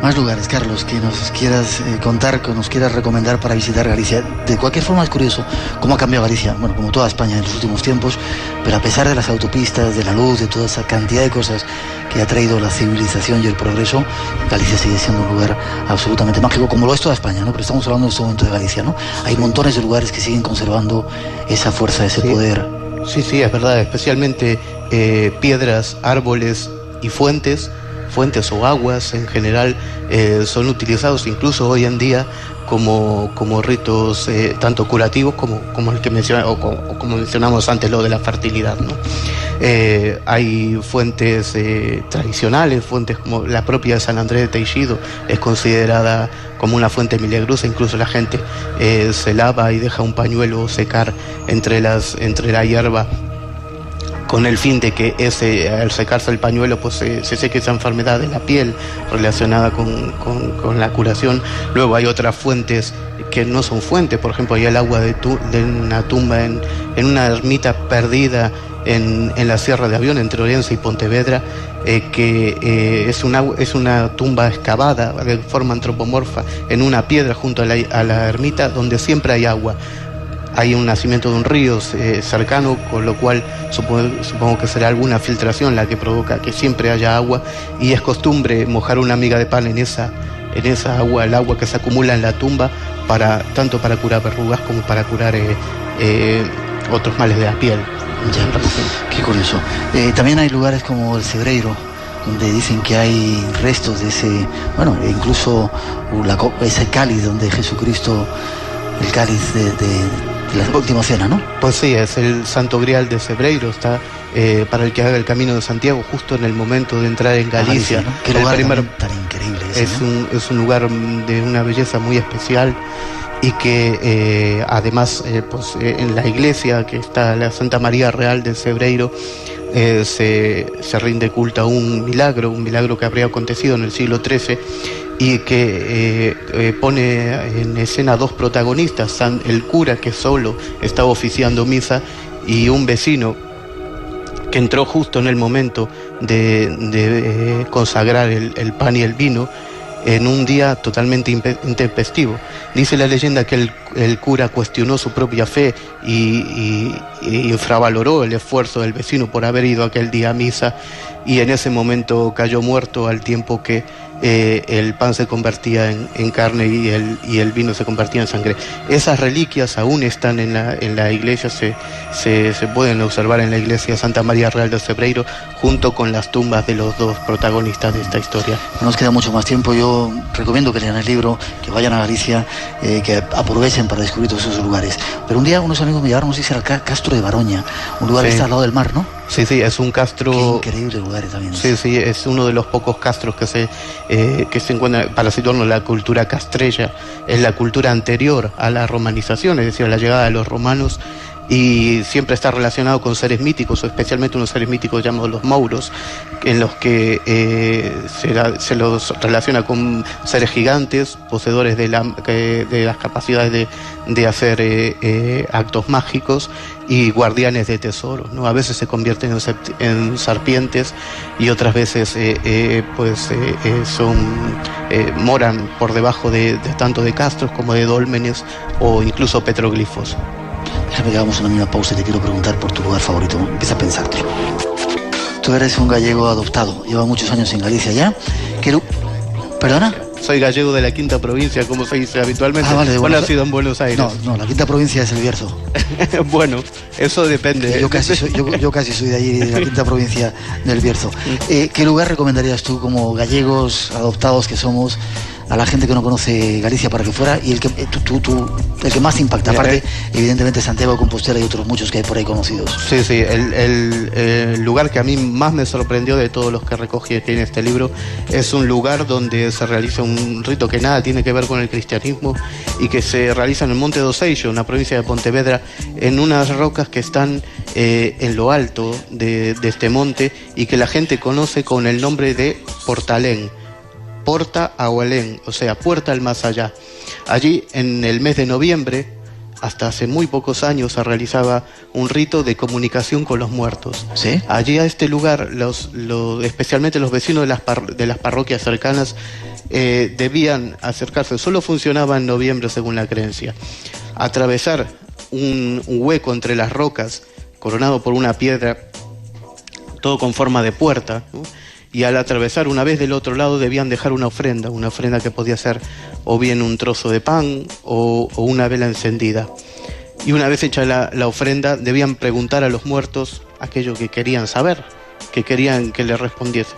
Más lugares, Carlos, que nos quieras contar, que nos quieras recomendar para visitar Galicia. De cualquier forma es curioso cómo ha cambiado Galicia, bueno, como toda España en los últimos tiempos, pero a pesar de las autopistas, de la luz, de toda esa cantidad de cosas que ha traído la civilización y el progreso, Galicia sigue siendo un lugar absolutamente mágico, como lo es toda España, ¿no? Pero estamos hablando en este momento de Galicia, ¿no? Hay montones de lugares que siguen conservando esa fuerza, ese poder. Sí, es verdad, especialmente piedras, árboles y fuentes o aguas en general son utilizados incluso hoy en día como ritos tanto curativos como el que como mencionamos antes, lo de la fertilidad, ¿no? Hay fuentes tradicionales, fuentes como la propia de San Andrés de Teixido es considerada como una fuente milagrosa. Incluso la gente se lava y deja un pañuelo secar entre la hierba, con el fin de que al secarse el pañuelo pues se seque esa enfermedad de la piel relacionada con la curación. Luego hay otras fuentes que no son fuentes, por ejemplo hay el agua de una tumba en una ermita perdida en la Sierra de Avión, entre Orense y Pontevedra, que es una tumba excavada de forma antropomorfa en una piedra junto a la ermita, donde siempre hay agua. Hay un nacimiento de un río cercano, con lo cual supongo que será alguna filtración la que provoca que siempre haya agua, y es costumbre mojar una miga de pan en esa agua, el agua que se acumula en la tumba, tanto para curar verrugas como para curar otros males de la piel. Ya, qué curioso. También hay lugares como el Cebreiro, donde dicen que hay restos de ese, bueno, incluso ese cáliz donde Jesucristo, el cáliz de la última cena, ¿no? Pues sí, es el Santo Grial de Cebreiro, está para el que haga el Camino de Santiago, justo en el momento de entrar en Galicia. ¿No? Qué lugar tan increíble ese, es un lugar de una belleza muy especial, y que además en la iglesia que está la Santa María Real de Cebreiro se rinde culto a un milagro que habría acontecido en el siglo XIII, y que pone en escena 2 protagonistas, el cura que solo estaba oficiando misa, y un vecino que entró justo en el momento de consagrar el pan y el vino en un día totalmente intempestivo. Dice la leyenda que el cura cuestionó su propia fe y infravaloró el esfuerzo del vecino por haber ido aquel día a misa, y en ese momento cayó muerto, al tiempo que el pan se convertía en carne y el vino se convertía en sangre. Esas reliquias aún están en la iglesia, se pueden observar en la iglesia Santa María Real de Cebreiro, junto con las tumbas de los 2 protagonistas de esta historia. No nos queda mucho más tiempo. Yo recomiendo que lean el libro, que vayan a Galicia, que aprovechen para descubrir todos esos lugares. Pero un día unos amigos me llevaron, a al Castro de Baroña, un lugar que está al lado del mar, ¿no? Sí, es un castro... Qué increíble lugar también. Sí, es uno de los pocos castros que se encuentran, para situarnos, la cultura castrella, es la cultura anterior a la romanización, es decir, a la llegada de los romanos, y siempre está relacionado con seres míticos, o especialmente unos seres míticos llamados los mouros, en los que se los relaciona con seres gigantes, poseedores de las capacidades de hacer actos mágicos, y guardianes de tesoros, ¿no? A veces se convierten en serpientes, y otras veces moran por debajo tanto de castros como de dólmenes o incluso petroglifos. Déjame que hagamos una misma pausa y te quiero preguntar por tu lugar favorito, ¿no? Empieza a pensártelo. Tú eres un gallego adoptado, lleva muchos años en Galicia ya. ¿Perdona? Soy gallego de la 5ª provincia, como se dice habitualmente. Vale, ¿O nacido en Buenos Aires? No, la 5ª provincia es el Bierzo. Bueno, eso depende. Yo casi soy de allí, de la 5ª provincia del Bierzo. ¿Qué lugar recomendarías tú, como gallegos adoptados que somos, a la gente que no conoce Galicia para que fuera, y el que el que más te impacta? Aparte, evidentemente, Santiago de Compostela y otros muchos que hay por ahí conocidos. Sí, el lugar que a mí más me sorprendió de todos los que recogí aquí en este libro es un lugar donde se realiza un rito que nada tiene que ver con el cristianismo y que se realiza en el Monte do Seixo, en la provincia de Pontevedra, en unas rocas que están en lo alto de este monte y que la gente conoce con el nombre de Portalén, Porta Agualén, o sea, puerta al más allá. Allí, en el mes de noviembre, hasta hace muy pocos años, se realizaba un rito de comunicación con los muertos. ¿Sí? Allí a este lugar, especialmente los vecinos de las parroquias cercanas, debían acercarse. Solo funcionaba en noviembre, según la creencia. Atravesar un hueco entre las rocas, coronado por una piedra, todo con forma de puerta, ¿no? Y al atravesar una vez del otro lado debían dejar una ofrenda que podía ser o bien un trozo de pan o una vela encendida. Y una vez hecha la ofrenda debían preguntar a los muertos aquello que querían saber, que querían que les respondiese.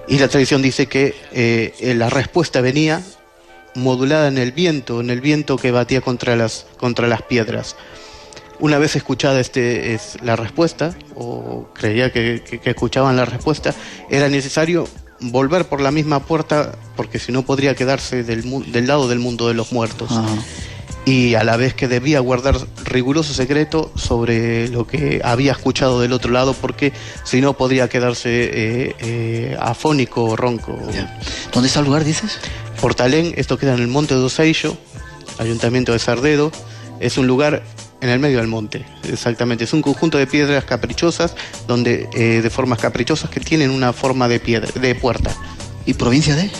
Y la tradición dice que la respuesta venía modulada en el viento que batía contra las piedras. Una vez escuchada la respuesta, o creía que escuchaban la respuesta, era necesario volver por la misma puerta, porque si no podría quedarse del lado del mundo de los muertos. Ajá. Y a la vez que debía guardar riguroso secreto sobre lo que había escuchado del otro lado, porque si no podría quedarse afónico o ronco. Yeah. ¿Dónde está el lugar, dices? Portalén, esto queda en el Monte do Seixo, Ayuntamiento de Sardedo. Es un lugar en el medio del monte, exactamente. Es un conjunto de piedras caprichosas, de formas caprichosas que tienen una forma de puerta. ¿Y provincia de?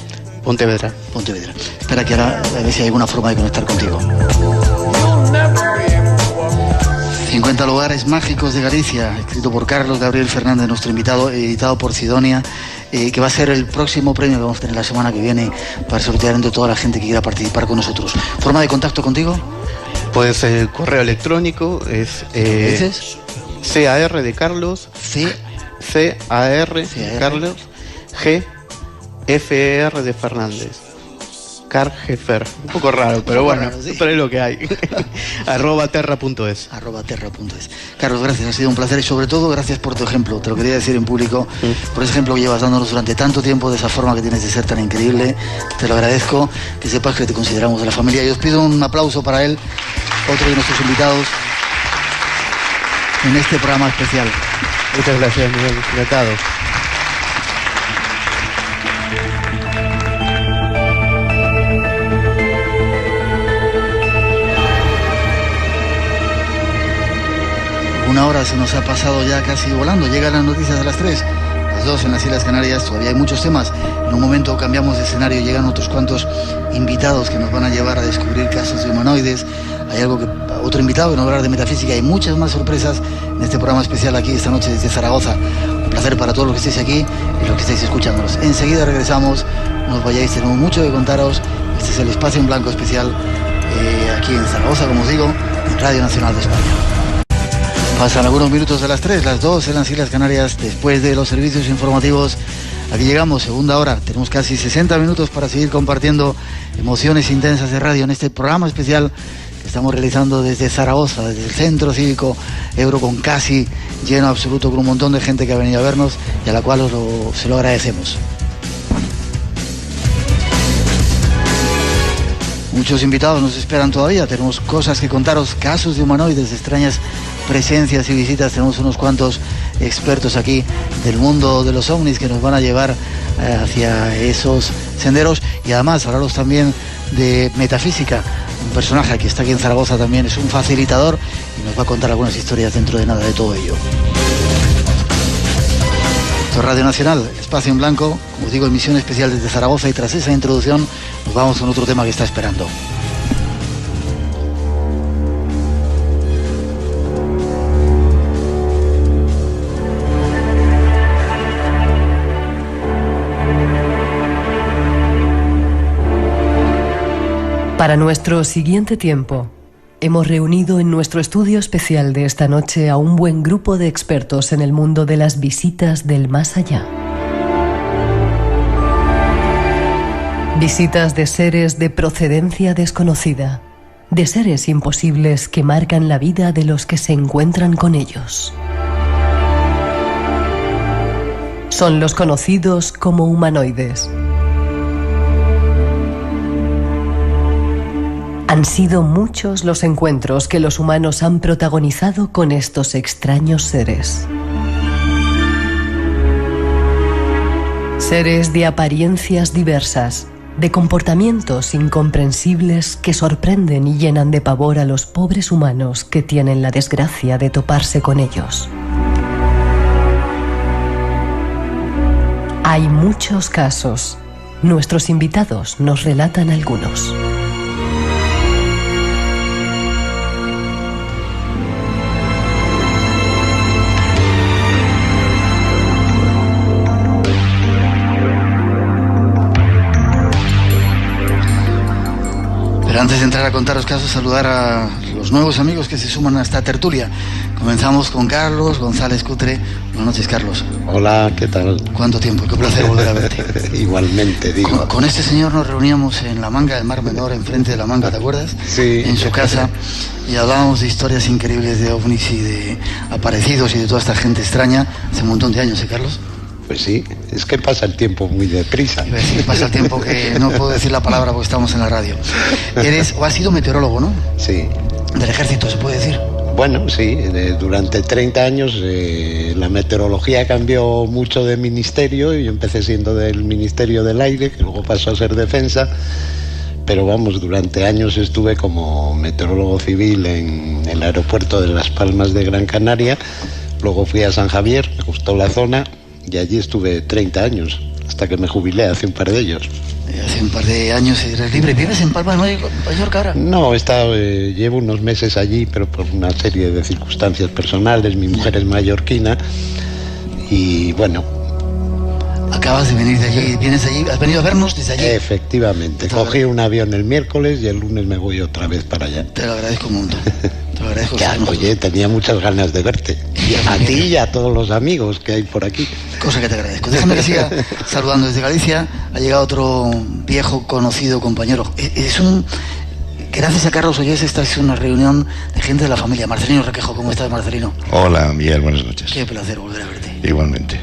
Pontevedra. Pontevedra. Espera que ahora a ver si hay alguna forma de conectar contigo. 50 lugares mágicos de Galicia, escrito por Carlos Gabriel Fernández, nuestro invitado, editado por Sidonia, que va a ser el próximo premio que vamos a tener la semana que viene para sortear entre toda la gente que quiera participar con nosotros. ¿Forma de contacto contigo? Pues el correo electrónico es CAR de Carlos, CAR de Carlos, GFR de Fernández, Cargefer, un poco raro, pero bueno, raro, sí. Pero es lo que hay. @terra.es. Carlos, gracias, ha sido un placer y sobre todo gracias por tu ejemplo, te lo quería decir en público, por ese ejemplo que llevas dándonos durante tanto tiempo, de esa forma que tienes de ser tan increíble, te lo agradezco, que sepas que te consideramos de la familia y os pido un aplauso para él, otro de nuestros invitados en este programa especial. Muchas gracias, Miguel, encantado. Una hora se nos ha pasado ya casi volando. Llegan las noticias de las 3, las 2 en las Islas Canarias. Todavía hay muchos temas. En un momento cambiamos de escenario. Llegan otros cuantos invitados que nos van a llevar a descubrir casos de humanoides. Hay otro invitado que nos va a hablar de metafísica. Hay muchas más sorpresas en este programa especial aquí esta noche desde Zaragoza. Un placer para todos los que estéis aquí y los que estáis escuchándonos. Enseguida regresamos. No os vayáis, tenemos mucho que contaros. Este es el Espacio en Blanco especial aquí en Zaragoza, como os digo, en Radio Nacional de España. Pasan algunos minutos de las 3, las 2 en las Islas Canarias, después de los servicios informativos. Aquí llegamos, segunda hora. Tenemos casi 60 minutos para seguir compartiendo emociones intensas de radio en este programa especial que estamos realizando desde Zaragoza, desde el Centro Cívico Eurocon, casi lleno absoluto, con un montón de gente que ha venido a vernos y a la cual se lo agradecemos. Muchos invitados nos esperan todavía, tenemos cosas que contaros, casos de humanoides, de extrañas presencias y visitas. Tenemos unos cuantos expertos aquí del mundo de los ovnis que nos van a llevar hacia esos senderos y además hablaros también de metafísica. Un personaje que está aquí en Zaragoza también es un facilitador y nos va a contar algunas historias dentro de nada de todo ello. Esto es Radio Nacional, Espacio en Blanco, como os digo, emisión especial desde Zaragoza, y tras esa introducción nos vamos con otro tema que está esperando. Para nuestro siguiente tiempo, hemos reunido en nuestro estudio especial de esta noche a un buen grupo de expertos en el mundo de las visitas del más allá. Visitas de seres de procedencia desconocida, de seres imposibles que marcan la vida de los que se encuentran con ellos. Son los conocidos como humanoides. Han sido muchos los encuentros que los humanos han protagonizado con estos extraños seres. Seres de apariencias diversas, de comportamientos incomprensibles que sorprenden y llenan de pavor a los pobres humanos que tienen la desgracia de toparse con ellos. Hay muchos casos. Nuestros invitados nos relatan algunos. Pero antes de entrar a contar los casos, saludar a los nuevos amigos que se suman a esta tertulia. Comenzamos con Carlos González Cutre. Buenas noches, Carlos. Hola, ¿qué tal? ¿Cuánto tiempo? Qué placer volver a verte. Igualmente, digo. Con este señor nos reuníamos en la Manga del Mar Menor, enfrente de la Manga, ¿te acuerdas? Sí. En su casa, y hablábamos de historias increíbles de ovnis y de aparecidos y de toda esta gente extraña hace un montón de años, ¿eh, Carlos? Pues sí, es que pasa el tiempo muy deprisa. Iba a decir, pasa el tiempo que no puedo decir la palabra porque estamos en la radio. Eres, o has sido meteorólogo, ¿no? Sí. Del ejército, ¿se puede decir? Bueno, sí, durante 30 años la meteorología cambió mucho de ministerio. Yo empecé siendo del Ministerio del Aire, que luego pasó a ser Defensa. Pero vamos, durante años estuve como meteorólogo civil en el aeropuerto de Las Palmas de Gran Canaria. Luego fui a San Javier, me gustó la zona. Y allí estuve 30 años, hasta que me jubilé hace un par de ellos. Hace un par de años eres libre. ¿Vives en Palma de Mallorca ahora? No, llevo unos meses allí, pero por una serie de circunstancias personales. Mi mujer es mallorquina y bueno. Acabas de venir de allí, vienes allí, has venido a vernos desde allí. Efectivamente, cogí un avión el miércoles y el lunes me voy otra vez para allá. Te lo agradezco un montón. Te lo agradezco. Ya, oye, tenía muchas ganas de verte. Y a ti y a todos los amigos que hay por aquí. Cosa que te agradezco. Déjame que siga saludando desde Galicia. Ha llegado otro viejo conocido compañero. Gracias a Carlos Ollés, esta es una reunión de gente de la familia. Marcelino Requejo, ¿cómo estás, Marcelino? Hola, Miguel, buenas noches. Qué placer volver a verte. Igualmente.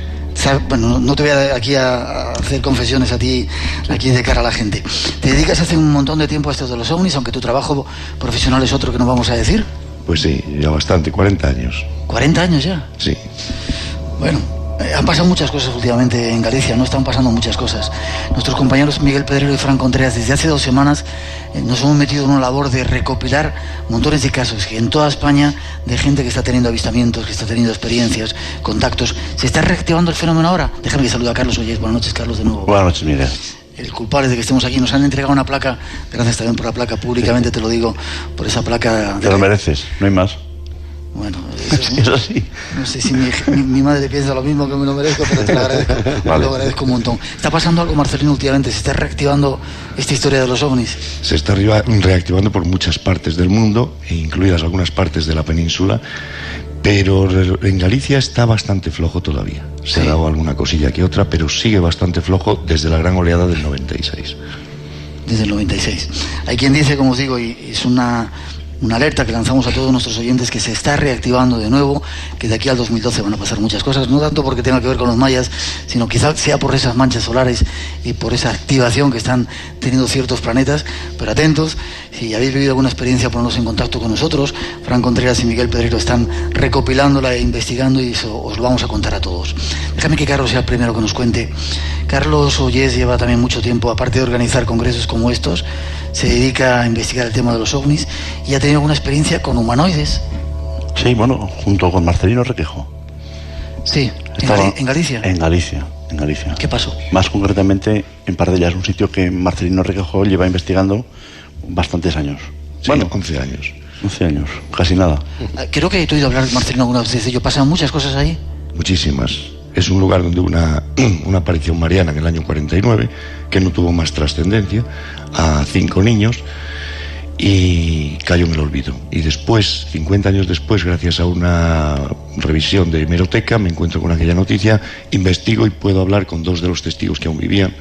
Bueno, no te voy aquí a hacer confesiones a ti, aquí de cara a la gente. ¿Te dedicas hace un montón de tiempo a esto de los ovnis, aunque tu trabajo profesional es otro que no vamos a decir? Pues sí, ya bastante, 40 años. ¿40 años ya? Sí. Bueno, han pasado muchas cosas últimamente en Galicia, no están pasando muchas cosas. Nuestros compañeros Miguel Pedrero y Fran Contreras, desde hace 2 semanas nos hemos metido en una labor de recopilar montones de casos que en toda España, de gente que está teniendo avistamientos, que está teniendo experiencias, contactos. ¿Se está reactivando el fenómeno ahora? Déjame que salude a Carlos Ollés. Buenas noches, Carlos, de nuevo. Buenas noches, Miguel. El culpable de que estemos aquí. Nos han entregado una placa, gracias también por la placa, públicamente te lo digo, por esa placa. Te lo mereces, no hay más. Bueno, eso sí. No sé si mi madre piensa lo mismo, que me lo merezco, pero te lo agradezco. Vale. Lo agradezco un montón. ¿Está pasando algo, Marcelino, últimamente? ¿Se está reactivando esta historia de los ovnis? Se está reactivando por muchas partes del mundo, incluidas algunas partes de la península, pero en Galicia está bastante flojo todavía. Se ha dado alguna cosilla que otra, pero sigue bastante flojo desde la gran oleada del 96. Desde el 96. Hay quien dice, como os digo, y es una alerta que lanzamos a todos nuestros oyentes, que se está reactivando de nuevo, que de aquí al 2012 van a pasar muchas cosas, no tanto porque tenga que ver con los mayas, sino quizás sea por esas manchas solares y por esa activación que están teniendo ciertos planetas. Pero atentos, si habéis vivido alguna experiencia, ponernos en contacto con nosotros. Fran Contreras y Miguel Pedrero están recopilándola e investigando, y eso os lo vamos a contar a todos. Déjame que Carlos sea el primero que nos cuente. Carlos Ollés lleva también mucho tiempo, aparte de organizar congresos como estos, se dedica a investigar el tema de los ovnis y ha tenido alguna experiencia con humanoides. Sí, bueno, junto con Marcelino Requejo. Sí, ¿en Galicia? En Galicia. ¿Qué pasó? Más concretamente en Pardellas, un sitio que Marcelino Requejo lleva investigando bastantes años. Sí, bueno, 11 años. 11 años, casi nada. Creo que he oído hablar, Marcelino, alguna vez de ello. ¿Pasan muchas cosas ahí? Muchísimas. Es un lugar donde una aparición mariana en el año 49, que no tuvo más trascendencia, a 5 niños, y cayó en el olvido. Y después, 50 años después, gracias a una revisión de hemeroteca, me encuentro con aquella noticia, investigo y puedo hablar con 2 de los testigos que aún vivían,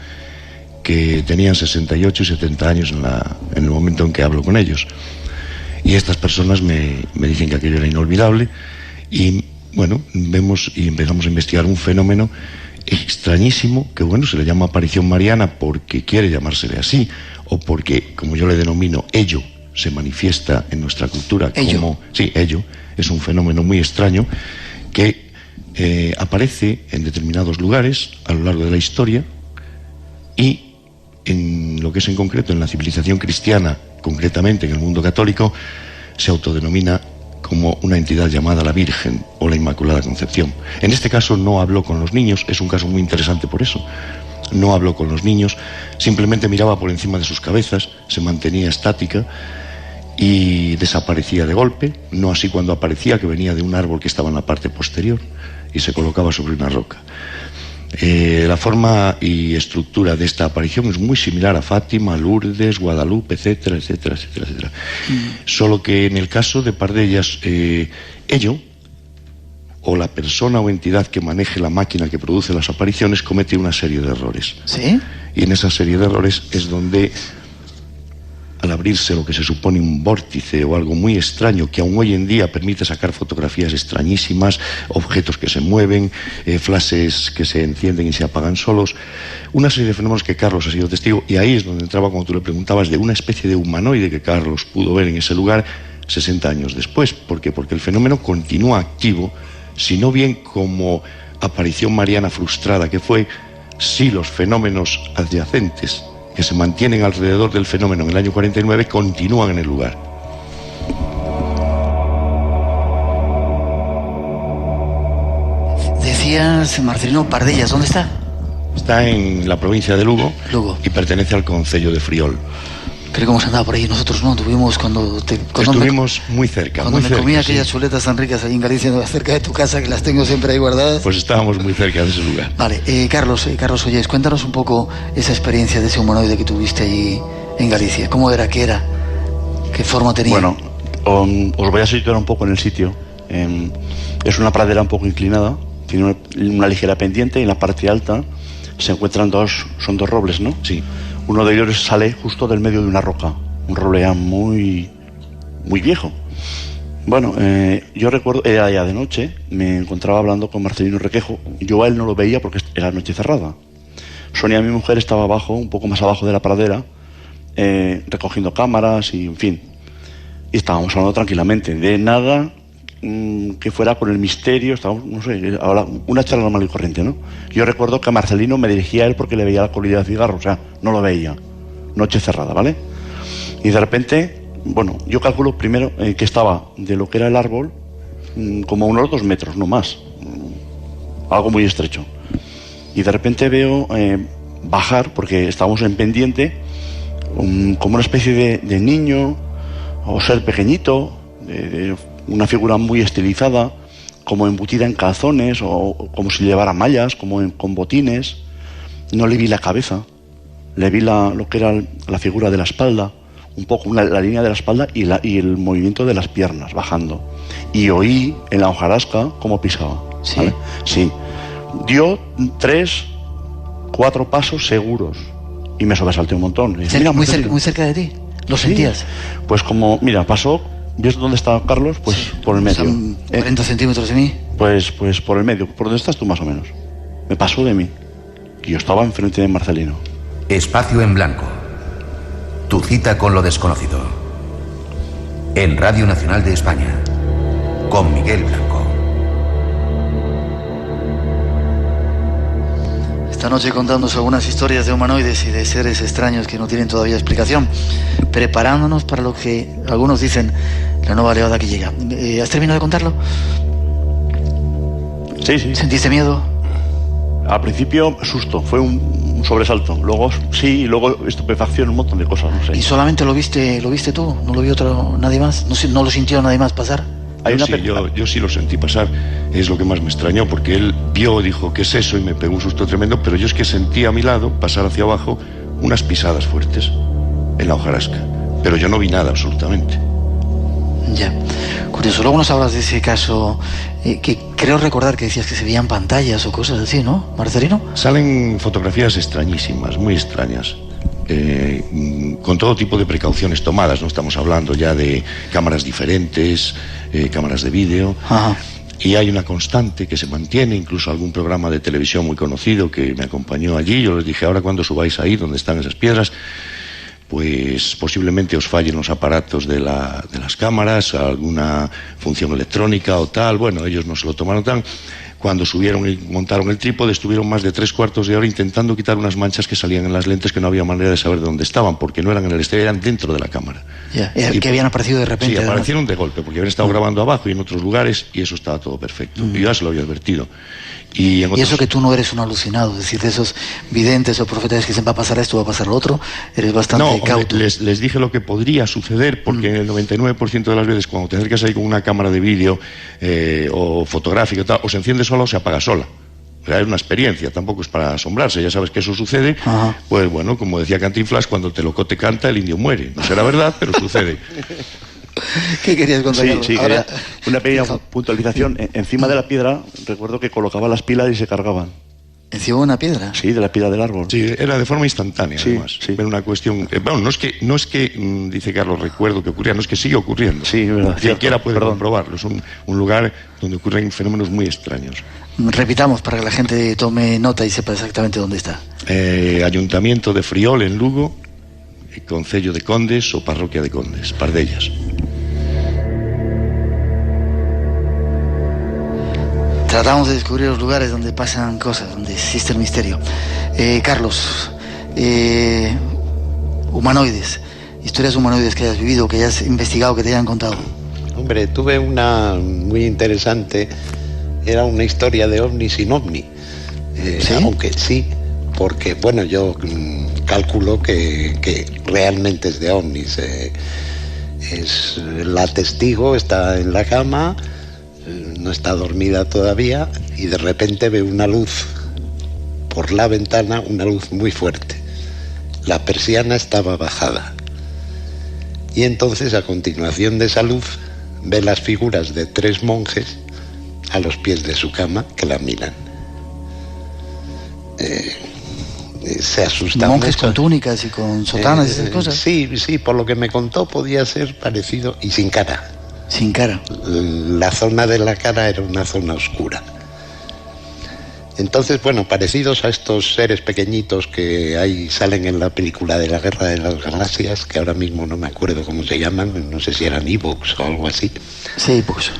que tenían 68 y 70 años en el momento en que hablo con ellos. Y estas personas me dicen que aquello era inolvidable y bueno, vemos y empezamos a investigar un fenómeno extrañísimo que bueno, se le llama aparición mariana porque quiere llamársele así o porque, como yo le denomino, ello se manifiesta en nuestra cultura como... Sí, ello es un fenómeno muy extraño que aparece en determinados lugares a lo largo de la historia y en lo que es en concreto en la civilización cristiana, concretamente en el mundo católico, se autodenomina como una entidad llamada la Virgen o la Inmaculada Concepción. En este caso no habló con los niños, es un caso muy interesante por eso. No habló con los niños, simplemente miraba por encima de sus cabezas, se mantenía estática y desaparecía de golpe, no así cuando aparecía, que venía de un árbol que estaba en la parte posterior y se colocaba sobre una roca. La forma y estructura de esta aparición es muy similar a Fátima, Lourdes, Guadalupe, etcétera, etcétera, etcétera, etcétera. Solo que en el caso de Pardellas, ello, o la persona o entidad que maneje la máquina que produce las apariciones, comete una serie de errores. ¿Sí? Y en esa serie de errores es donde, al abrirse lo que se supone un vórtice o algo muy extraño que aún hoy en día permite sacar fotografías extrañísimas, objetos que se mueven, flashes que se encienden y se apagan solos, una serie de fenómenos que Carlos ha sido testigo, y ahí es donde entraba cuando tú le preguntabas de una especie de humanoide que Carlos pudo ver en ese lugar 60 años después. ¿Por qué? Porque el fenómeno continúa activo, si no bien como aparición mariana frustrada que fue, sí los fenómenos adyacentes que se mantienen alrededor del fenómeno en el año 49 continúan en el lugar. Decías, Marcelino, Pardellas, ¿dónde está? Está en la provincia de Lugo, Lugo. Y pertenece al concello de Friol. Creo que hemos andado por ahí, nosotros no, tuvimos Estuvimos muy cerca. Cuando muy me cerca, comía sí. aquellas chuletas tan ricas ahí en Galicia, cerca de tu casa, que las tengo siempre ahí guardadas. Pues estábamos muy cerca de ese lugar. Vale, Carlos Ollés, cuéntanos un poco esa experiencia de ese humanoide que tuviste allí en Galicia. ¿Cómo era? ¿Qué era? ¿Qué forma tenía? Bueno, os voy a situar un poco en el sitio. Es una pradera un poco inclinada, tiene una ligera pendiente y en la parte alta se encuentran son dos robles, ¿no? Sí. Uno de ellos sale justo del medio de una roca, un roble ya muy viejo. Bueno, yo recuerdo, era ya de noche, me encontraba hablando con Marcelino Requejo. Yo a él no lo veía porque era noche cerrada. Sonia, mi mujer, estaba abajo, un poco más abajo de la pradera, recogiendo cámaras y en fin. Y estábamos hablando tranquilamente, de nada que fuera con el misterio, estábamos, no sé, ahora una charla normal y corriente, ¿no? Yo recuerdo que Marcelino me dirigía a él porque le veía la colilla de cigarro, o sea, no lo veía. Noche cerrada, ¿vale? Y de repente, bueno, yo calculo primero que estaba de lo que era el árbol como unos 2 metros, no más. Algo muy estrecho. Y de repente veo bajar, porque estábamos en pendiente, como una especie de niño o ser pequeñito, de una figura muy estilizada, como embutida en calzones o como si llevara mallas, con botines. No le vi la cabeza, le vi lo que era la figura de la espalda, un poco la línea de la espalda y el movimiento de las piernas bajando. Y oí en la hojarasca cómo pisaba. ¿Sí? ¿Vale? Sí. Dio 3, 4 pasos seguros y me sobresalté un montón. Y dije, Muy cerca de ti. ¿Lo sentías? Pues como, mira, pasó, ¿ves dónde está Carlos? Pues sí, por el medio. 40 centímetros de mí. Pues por el medio, por donde estás tú más o menos. Me pasó de mí. Y yo estaba enfrente de Marcelino. Espacio en Blanco. Tu cita con lo desconocido. En Radio Nacional de España. Con Miguel Blanco. Esta noche contándonos algunas historias de humanoides y de seres extraños que no tienen todavía explicación, preparándonos para lo que algunos dicen la nueva oleada que llega. ¿Has terminado de contarlo? Sí, sí. ¿Sentiste miedo? Al principio, susto, fue un sobresalto. Luego, sí, y luego estupefacción, un montón de cosas, no sé. ¿Y solamente lo viste tú? ¿No lo vio nadie más? ¿No lo sintió nadie más pasar? Yo sí lo sentí pasar, es lo que más me extrañó, porque él vio, dijo, ¿qué es eso? Y me pegó un susto tremendo, pero yo es que sentí a mi lado, pasar hacia abajo, unas pisadas fuertes en la hojarasca, pero yo no vi nada absolutamente. Ya, curioso. Luego nos hablas de ese caso, que creo recordar que decías que se veían pantallas o cosas así, ¿no, Marcelino? Salen fotografías extrañísimas, muy extrañas. Con todo tipo de precauciones tomadas, no estamos hablando ya de cámaras diferentes, cámaras de vídeo. Ajá. Y hay una constante que se mantiene, incluso algún programa de televisión muy conocido que me acompañó allí. Yo les dije, ahora cuando subáis ahí donde están esas piedras, pues posiblemente os fallen los aparatos de las cámaras, alguna función electrónica o tal. Bueno, ellos no se lo tomaron tan. Cuando subieron y montaron el trípode, estuvieron más de 3/4 de hora intentando quitar unas manchas que salían en las lentes, que no había manera de saber de dónde estaban, porque no eran en el exterior, eran dentro de la cámara. Ya, que habían aparecido de repente. Sí, aparecieron de golpe, porque habían estado grabando abajo y en otros lugares, y eso estaba todo perfecto. Yo ya se lo había advertido. Y eso que tú no eres un alucinado, es decir, de esos videntes o profetas que dicen va a pasar esto, va a pasar lo otro, eres bastante cauto. Les dije lo que podría suceder, porque en el 99% de las veces cuando te acercas ahí con una cámara de vídeo o fotográfica, o se enciende sola o se apaga sola. O sea, es una experiencia, tampoco es para asombrarse, ya sabes que eso sucede. Ajá. Pues bueno, como decía Cantinflas, cuando el telocote canta, el indio muere. No será verdad, pero sucede. ¿Qué querías contar? Sí, ahora, una pequeña puntualización. Encima de la piedra, recuerdo que colocaba las pilas y se cargaban. ¿Encima de una piedra? Sí, de la pila del árbol. Sí, era de forma instantánea, sí, además. Sí. Era una cuestión... no es que, dice Carlos, recuerdo que ocurría, no es que sigue ocurriendo. Sí, es verdad. Cualquiera puede comprobarlo. Es un lugar donde ocurren fenómenos muy extraños. Repitamos para que la gente tome nota y sepa exactamente dónde está. Ayuntamiento de Friol, en Lugo, Concello de Condes o Parroquia de Condes, Pardellas. Tratamos de descubrir los lugares donde pasan cosas, donde existe el misterio. Carlos, humanoides, historias humanoides que hayas vivido, que hayas investigado, que te hayan contado. Hombre, tuve una muy interesante, era una historia de ovni sin ovni. ¿Sí? Aunque sí, porque, bueno, yo calculo que realmente es de ovnis. Es la testigo, está en la cama, no está dormida todavía, y de repente ve una luz por la ventana, una luz muy fuerte. La persiana estaba bajada. Y entonces, a continuación de esa luz, ve las figuras de 3 monjes a los pies de su cama que la miran. Se asusta. ¿Monjes mucho. con túnicas y con sotanas y esas cosas? Sí, por lo que me contó podía ser parecido, y sin cara. Sin cara. La zona de la cara era una zona oscura. Entonces, bueno, parecidos a estos seres pequeñitos que ahí salen en la película de la Guerra de las Galaxias, que ahora mismo no me acuerdo cómo se llaman, no sé si eran Ewoks o algo así. Sí, Ewoks.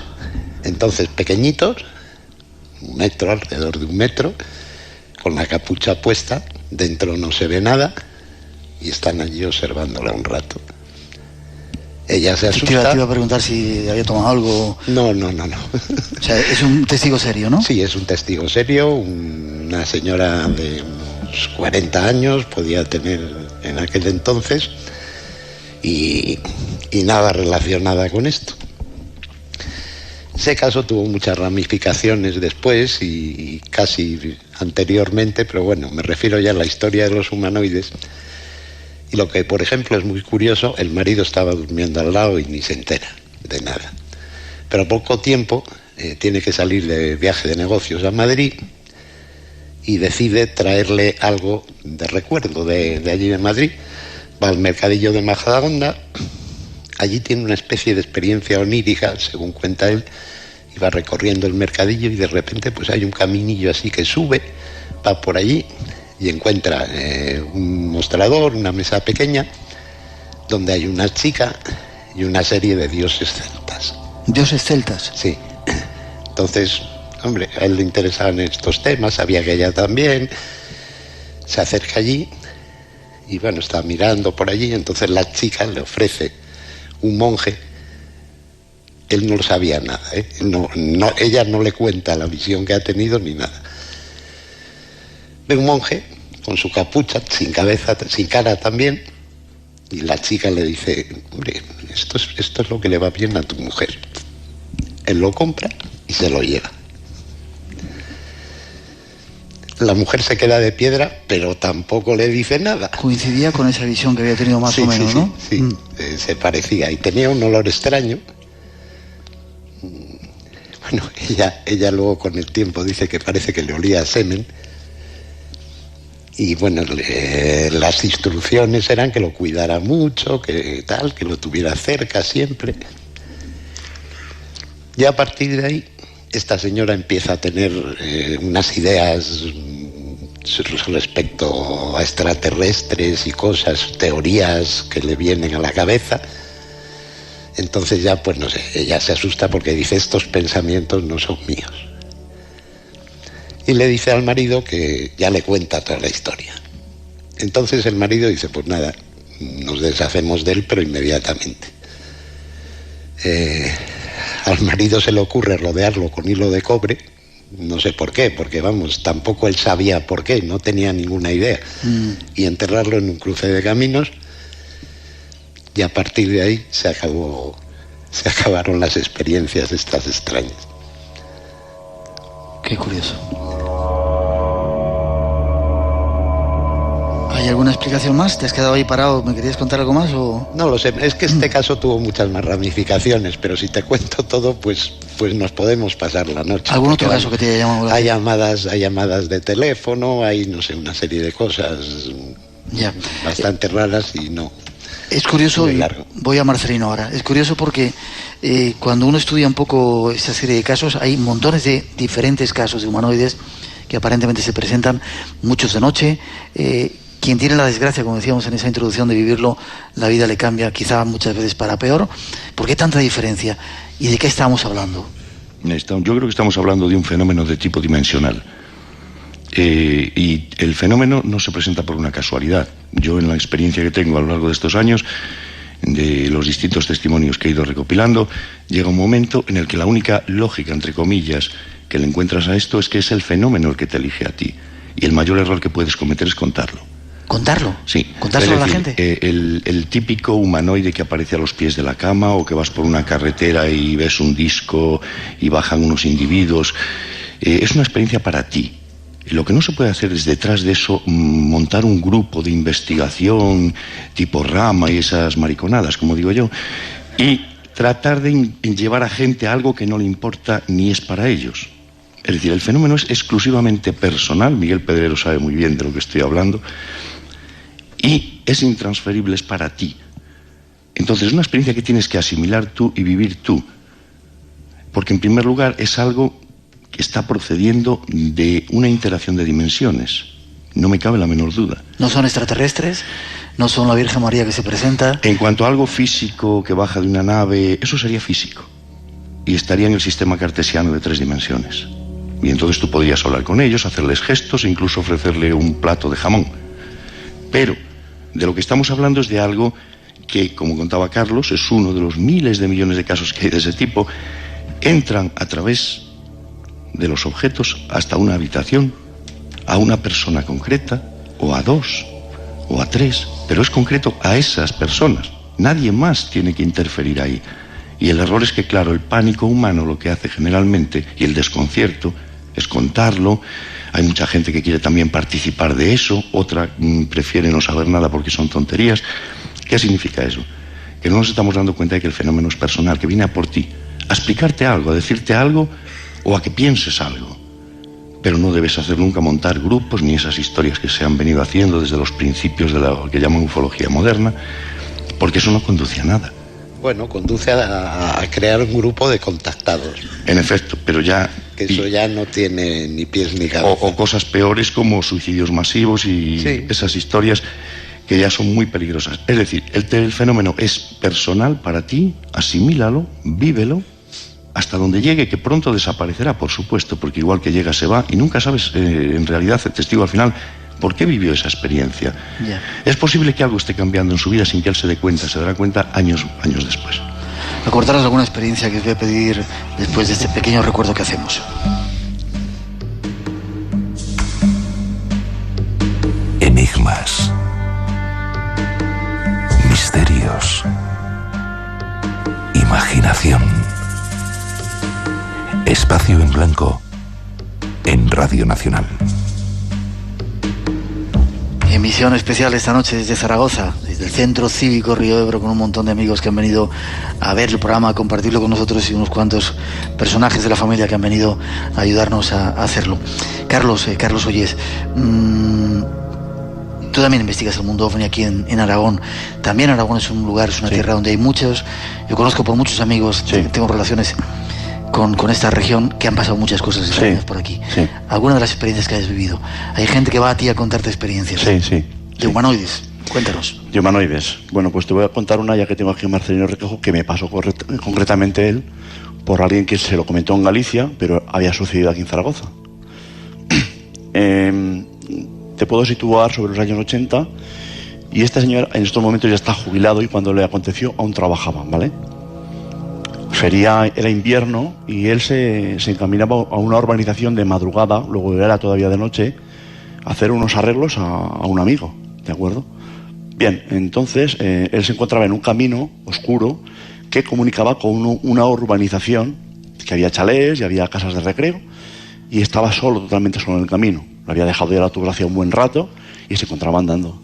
Entonces, pequeñitos, 1 metro, alrededor de 1 metro, con la capucha puesta, dentro no se ve nada, y están allí observándola un rato. Ella se asusta. Te iba a preguntar si había tomado algo. No. O sea, es un testigo serio, ¿no? Sí, es un testigo serio, una señora de unos 40 años, podía tener en aquel entonces, y nada relacionada con esto. Ese caso tuvo muchas ramificaciones después y casi anteriormente, pero bueno, me refiero ya a la historia de los humanoides. Y lo que, por ejemplo, es muy curioso, el marido estaba durmiendo al lado y ni se entera de nada. Pero a poco tiempo tiene que salir de viaje de negocios a Madrid y decide traerle algo de recuerdo de allí de Madrid. Va al mercadillo de Majadahonda, allí tiene una especie de experiencia onírica, según cuenta él, y va recorriendo el mercadillo y de repente pues hay un caminillo así que sube, va por allí y encuentra un mostrador, una mesa pequeña, donde hay una chica y una serie de dioses celtas. ¿Dioses celtas? Sí. Entonces, hombre, a él le interesaban estos temas, sabía que ella también. Se acerca allí y bueno, está mirando por allí, entonces la chica le ofrece un monje. Él no lo sabía nada, ¿eh? Ella no le cuenta la visión que ha tenido ni nada. Ve un monje con su capucha, sin cabeza, sin cara también, y la chica le dice, hombre, esto es lo que le va bien a tu mujer. Él lo compra y se lo lleva. La mujer se queda de piedra, pero tampoco le dice nada. Coincidía con esa visión que había tenido más o menos, ¿no? Sí, se parecía. Y tenía un olor extraño, bueno, ella luego con el tiempo dice que parece que le olía a semen. Y bueno, las instrucciones eran que lo cuidara mucho, que tal, que lo tuviera cerca siempre. Y a partir de ahí, esta señora empieza a tener unas ideas respecto a extraterrestres y cosas, teorías que le vienen a la cabeza. Entonces ya, pues no sé, ella se asusta porque dice, estos pensamientos no son míos. Y le dice al marido que ya le cuenta toda la historia. Entonces el marido dice, pues nada, nos deshacemos de él, pero inmediatamente. Al marido se le ocurre rodearlo con hilo de cobre, no sé por qué, porque vamos, tampoco él sabía por qué, no tenía ninguna idea, y enterrarlo en un cruce de caminos, y a partir de ahí se acabaron las experiencias estas extrañas. Qué curioso. ¿Hay alguna explicación más? ¿Te has quedado ahí parado? ¿Me querías contar algo más o...? No lo sé, es que este caso tuvo muchas más ramificaciones, pero si te cuento todo, pues nos podemos pasar la noche. ¿Algún otro caso que te haya llamado la atención? Hay llamadas de teléfono, hay, no sé, una serie de cosas bastante raras y no... Es curioso, y voy a Marcelino ahora, es curioso porque cuando uno estudia un poco esta serie de casos, hay montones de diferentes casos de humanoides que aparentemente se presentan, muchos de noche. Quien tiene la desgracia, como decíamos en esa introducción, de vivirlo, la vida le cambia quizá muchas veces para peor. ¿Por qué tanta diferencia? ¿Y de qué estamos hablando? Yo creo que estamos hablando de un fenómeno de tipo dimensional. Y el fenómeno no se presenta por una casualidad. Yo, en la experiencia que tengo a lo largo de estos años, de los distintos testimonios que he ido recopilando, llega un momento en el que la única lógica, entre comillas, que le encuentras a esto es que es el fenómeno el que te elige a ti. Y el mayor error que puedes cometer es contarlo. ¿Contarlo? Sí. ¿Contárselo a la gente? El típico humanoide que aparece a los pies de la cama, o que vas por una carretera y ves un disco y bajan unos individuos, es una experiencia para ti. Lo que no se puede hacer es, detrás de eso, montar un grupo de investigación tipo Rama y esas mariconadas, como digo yo, y tratar de llevar a gente a algo que no le importa ni es para ellos. Es decir, el fenómeno es exclusivamente personal, Miguel Pedrero sabe muy bien de lo que estoy hablando, y es intransferible, es para ti. Entonces es una experiencia que tienes que asimilar tú y vivir tú, porque en primer lugar es algo que está procediendo de una interacción de dimensiones, no me cabe la menor duda. ¿No son extraterrestres? ¿No son la Virgen María que se presenta? En cuanto a algo físico que baja de una nave, eso sería físico y estaría en el sistema cartesiano de 3 dimensiones. Y entonces tú podrías hablar con ellos, hacerles gestos e incluso ofrecerle un plato de jamón. Pero de lo que estamos hablando es de algo que, como contaba Carlos, es uno de los miles de millones de casos que hay de ese tipo. Entran a través de los objetos hasta una habitación, a una persona concreta, o a 2, o a 3, pero es concreto a esas personas. Nadie más tiene que interferir ahí. Y el error es que, claro, el pánico humano lo que hace generalmente, y el desconcierto, es contarlo. Hay mucha gente que quiere también participar de eso, otra prefiere no saber nada porque son tonterías. ¿Qué significa eso? Que no nos estamos dando cuenta de que el fenómeno es personal, que viene a por ti, a explicarte algo, a decirte algo o a que pienses algo. Pero no debes hacer nunca montar grupos ni esas historias que se han venido haciendo desde los principios de lo que llaman ufología moderna, porque eso no conduce a nada. Bueno, conduce a crear un grupo de contactados. En efecto, pero ya... Que eso ya no tiene ni pies ni cabeza. O cosas peores como suicidios masivos y esas historias que ya son muy peligrosas. Es decir, el fenómeno es personal para ti, asimílalo, vívelo, hasta donde llegue, que pronto desaparecerá, por supuesto, porque igual que llega se va y nunca sabes, en realidad, el testigo al final, por qué vivió esa experiencia. Yeah. Es posible que algo esté cambiando en su vida sin que él se dé cuenta, se dará cuenta años después. ¿Recordarás alguna experiencia que os voy a pedir después de este pequeño recuerdo que hacemos? Enigmas, misterios, imaginación. Espacio en Blanco en Radio Nacional. Emisión especial esta noche desde Zaragoza, desde el Centro Cívico Río Ebro, con un montón de amigos que han venido a ver el programa, a compartirlo con nosotros, y unos cuantos personajes de la familia que han venido a ayudarnos a hacerlo. Carlos Ollés, tú también investigas el mundo ovni aquí en Aragón. También Aragón es un lugar, es una tierra donde hay muchos, yo conozco por muchos amigos, tengo relaciones con esta región, que han pasado muchas cosas extrañas por aquí. ¿Alguna de las experiencias que hayas vivido? Hay gente que va a ti a contarte experiencias. De humanoides. Cuéntanos. De humanoides. Bueno, pues te voy a contar una, ya que tengo aquí a Marcelino Requejo, que me pasó concretamente él por alguien que se lo comentó en Galicia, pero había sucedido aquí en Zaragoza. Te puedo situar sobre los años 80, y este señor en estos momentos ya está jubilado, y cuando le aconteció aún trabajaba, ¿vale? Era invierno y él se encaminaba a una urbanización de madrugada, luego era todavía de noche, a hacer unos arreglos a un amigo, ¿de acuerdo? Bien, entonces él se encontraba en un camino oscuro que comunicaba con una urbanización, que había chalés y había casas de recreo, y estaba totalmente solo en el camino. Lo había dejado ya la tubería hacía un buen rato y se encontraba andando.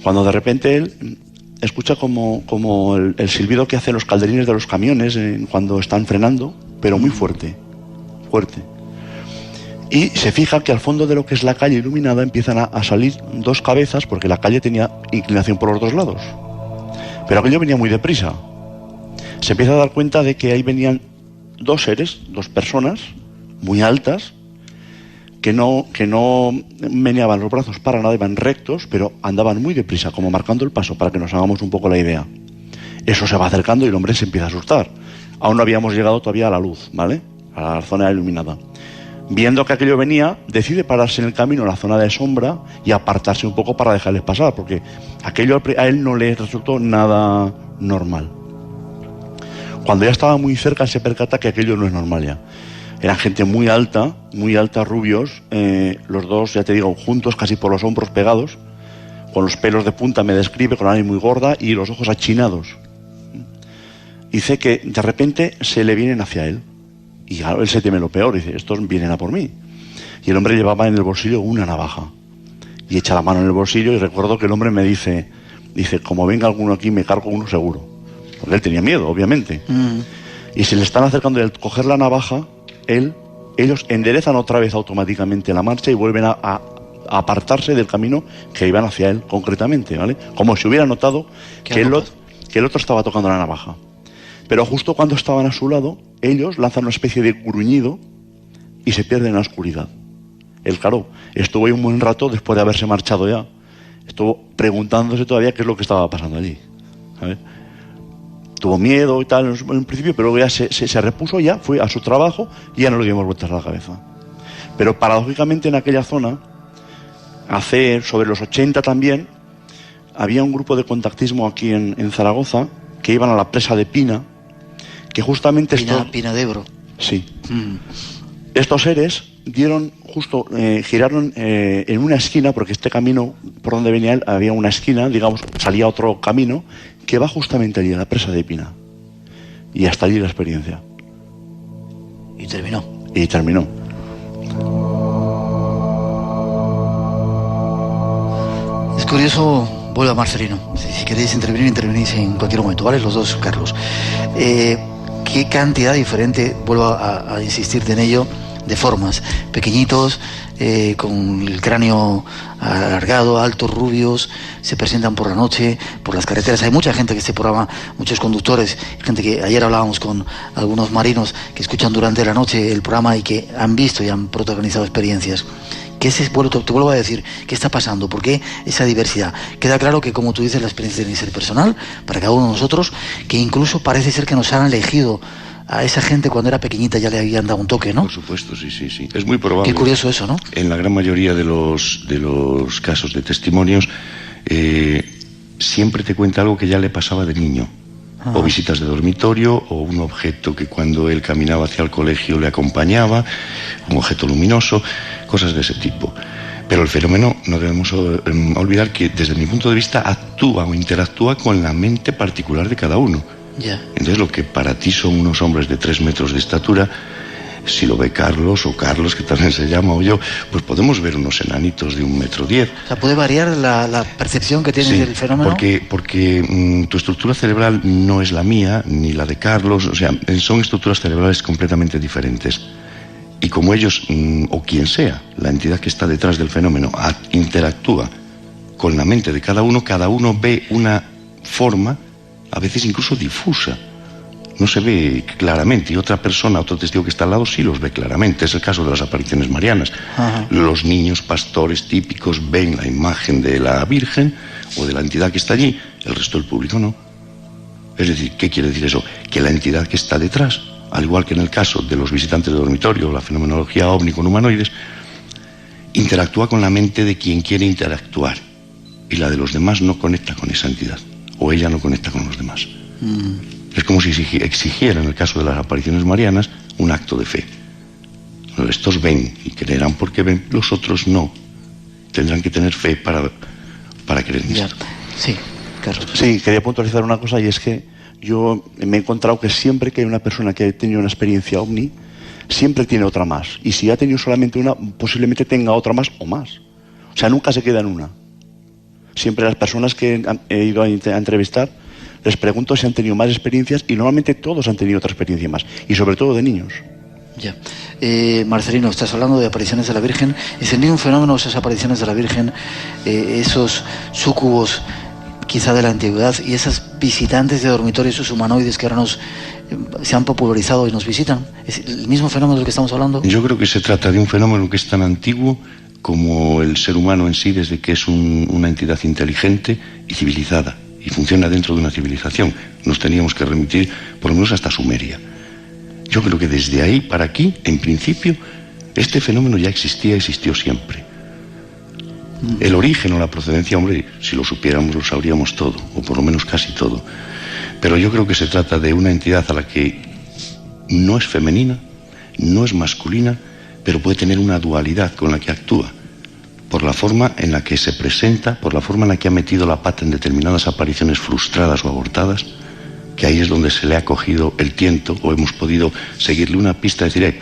Cuando de repente él escucha como el silbido que hacen los calderines de los camiones cuando están frenando, pero muy fuerte. Y se fija que al fondo de lo que es la calle iluminada empiezan a salir dos cabezas, porque la calle tenía inclinación por los dos lados. Pero aquello venía muy deprisa. Se empieza a dar cuenta de que ahí venían dos seres, dos personas muy altas, que no meneaban los brazos para nada, iban rectos, pero andaban muy deprisa, como marcando el paso, para que nos hagamos un poco la idea. Eso se va acercando y el hombre se empieza a asustar. Aún no habíamos llegado todavía a la luz, ¿vale? A la zona iluminada. Viendo que aquello venía, decide pararse en el camino, en la zona de sombra, y apartarse un poco para dejarles pasar, porque aquello a él no le resultó nada normal. Cuando ya estaba muy cerca, se percata que aquello no es normal ya. Eran gente muy alta, rubios, los dos, ya te digo, juntos, casi por los hombros pegados, con los pelos de punta, me describe, con la nariz muy gorda y los ojos achinados. Dice que de repente se le vienen hacia él. Y claro, él se teme lo peor, dice, estos vienen a por mí. Y el hombre llevaba en el bolsillo una navaja. Y echa la mano en el bolsillo, y recuerdo que el hombre me dice, como venga alguno aquí, me cargo uno seguro. Porque él tenía miedo, obviamente. Y se le están acercando, y al coger la navaja, ellos enderezan otra vez automáticamente la marcha y vuelven a apartarse del camino que iban hacia él concretamente, ¿vale? Como si hubiera notado que el otro estaba tocando la navaja. Pero justo cuando estaban a su lado, ellos lanzan una especie de gruñido y se pierden en la oscuridad. Él, claro, estuvo ahí un buen rato después de haberse marchado ya. Estuvo preguntándose todavía qué es lo que estaba pasando allí, ¿sabes? Tuvo miedo y tal en un principio, pero luego ya se repuso, ya fue a su trabajo y ya no le dimos vueltas a la cabeza. Pero paradójicamente en aquella zona, sobre los 80 también, había un grupo de contactismo aquí en Zaragoza que iban a la presa de Pina, que justamente Pina de Ebro. Sí. Estos seres giraron en una esquina, porque este camino por donde venía él había una esquina, digamos, salía otro camino que va justamente allí, a la presa de Pina. Y hasta allí la experiencia. Y terminó. Es curioso, vuelvo a Marcelino. Si queréis intervenís en cualquier momento, ¿vale? Los dos, Carlos. ¿Qué cantidad diferente, vuelvo a insistirte en ello, de formas? Pequeñitos, con el cráneo alargado, altos, rubios, se presentan por la noche, por las carreteras. Hay mucha gente que este programa, muchos conductores, gente que ayer hablábamos con algunos marinos que escuchan durante la noche el programa y que han visto y han protagonizado experiencias. Te vuelvo a decir, ¿qué está pasando? ¿Por qué esa diversidad? Queda claro que, como tú dices, la experiencia tiene que ser personal para cada uno de nosotros, que incluso parece ser que nos han elegido a esa gente cuando era pequeñita, ya le habían dado un toque, ¿no? Por supuesto, sí. Es muy probable. Qué curioso eso, ¿no? En la gran mayoría de los casos de testimonios, siempre te cuenta algo que ya le pasaba de niño. O visitas de dormitorio, o un objeto que cuando él caminaba hacia el colegio le acompañaba, un objeto luminoso, cosas de ese tipo. Pero el fenómeno, no debemos olvidar que desde mi punto de vista actúa o interactúa con la mente particular de cada uno. Yeah. Entonces lo que para ti son unos hombres de 3 metros de estatura, Si lo ve Carlos, o Carlos, que también se llama, o yo, pues podemos ver unos enanitos de 1,10 m. O sea, ¿puede variar la percepción que tienes del fenómeno? Porque tu estructura cerebral no es la mía, ni la de Carlos, o sea, son estructuras cerebrales completamente diferentes. Y como ellos, o quien sea, la entidad que está detrás del fenómeno, interactúa con la mente de cada uno ve una forma, a veces incluso difusa. No se ve claramente, y otra persona, otro testigo que está al lado sí los ve claramente. Es el caso de las apariciones marianas. Ajá. Los niños pastores típicos ven la imagen de la Virgen o de la entidad que está allí, el resto del público no. Es decir, ¿qué quiere decir eso? Que la entidad que está detrás, al igual que en el caso de los visitantes de dormitorio, la fenomenología ovni con humanoides, interactúa con la mente de quien quiere interactuar, y la de los demás no conecta con esa entidad, o ella no conecta con los demás. Es como si exigiera, en el caso de las apariciones marianas, un acto de fe. Estos ven y creerán porque ven, los otros no. Tendrán que tener fe para creer en esto. Sí, Carlos. Sí, quería puntualizar una cosa, y es que yo me he encontrado que siempre que hay una persona que ha tenido una experiencia ovni, siempre tiene otra más. Y si ha tenido solamente una, posiblemente tenga otra más o más. O sea, nunca se queda en una. Siempre las personas que he ido a entrevistar, les pregunto si han tenido más experiencias, y normalmente todos han tenido otra experiencia más, y sobre todo de niños. Ya. Marcelino, estás hablando de apariciones de la Virgen. ¿Es el mismo fenómeno, esas apariciones de la Virgen, esos súcubos quizá de la antigüedad, y esas visitantes de dormitorio, esos humanoides que ahora se han popularizado y nos visitan? ¿Es el mismo fenómeno del que estamos hablando? Yo creo que se trata de un fenómeno que es tan antiguo como el ser humano en sí, desde que es una entidad inteligente y civilizada, y funciona dentro de una civilización. Nos teníamos que remitir por lo menos hasta Sumeria. Yo creo que desde ahí para aquí, en principio, este fenómeno ya existió siempre. El origen o la procedencia, hombre, si lo supiéramos lo sabríamos todo, o por lo menos casi todo. Pero yo creo que se trata de una entidad a la que no es femenina, no es masculina, pero puede tener una dualidad con la que actúa, por la forma en la que se presenta, por la forma en la que ha metido la pata en determinadas apariciones frustradas o abortadas, que ahí es donde se le ha cogido el tiento, o hemos podido seguirle una pista y decir,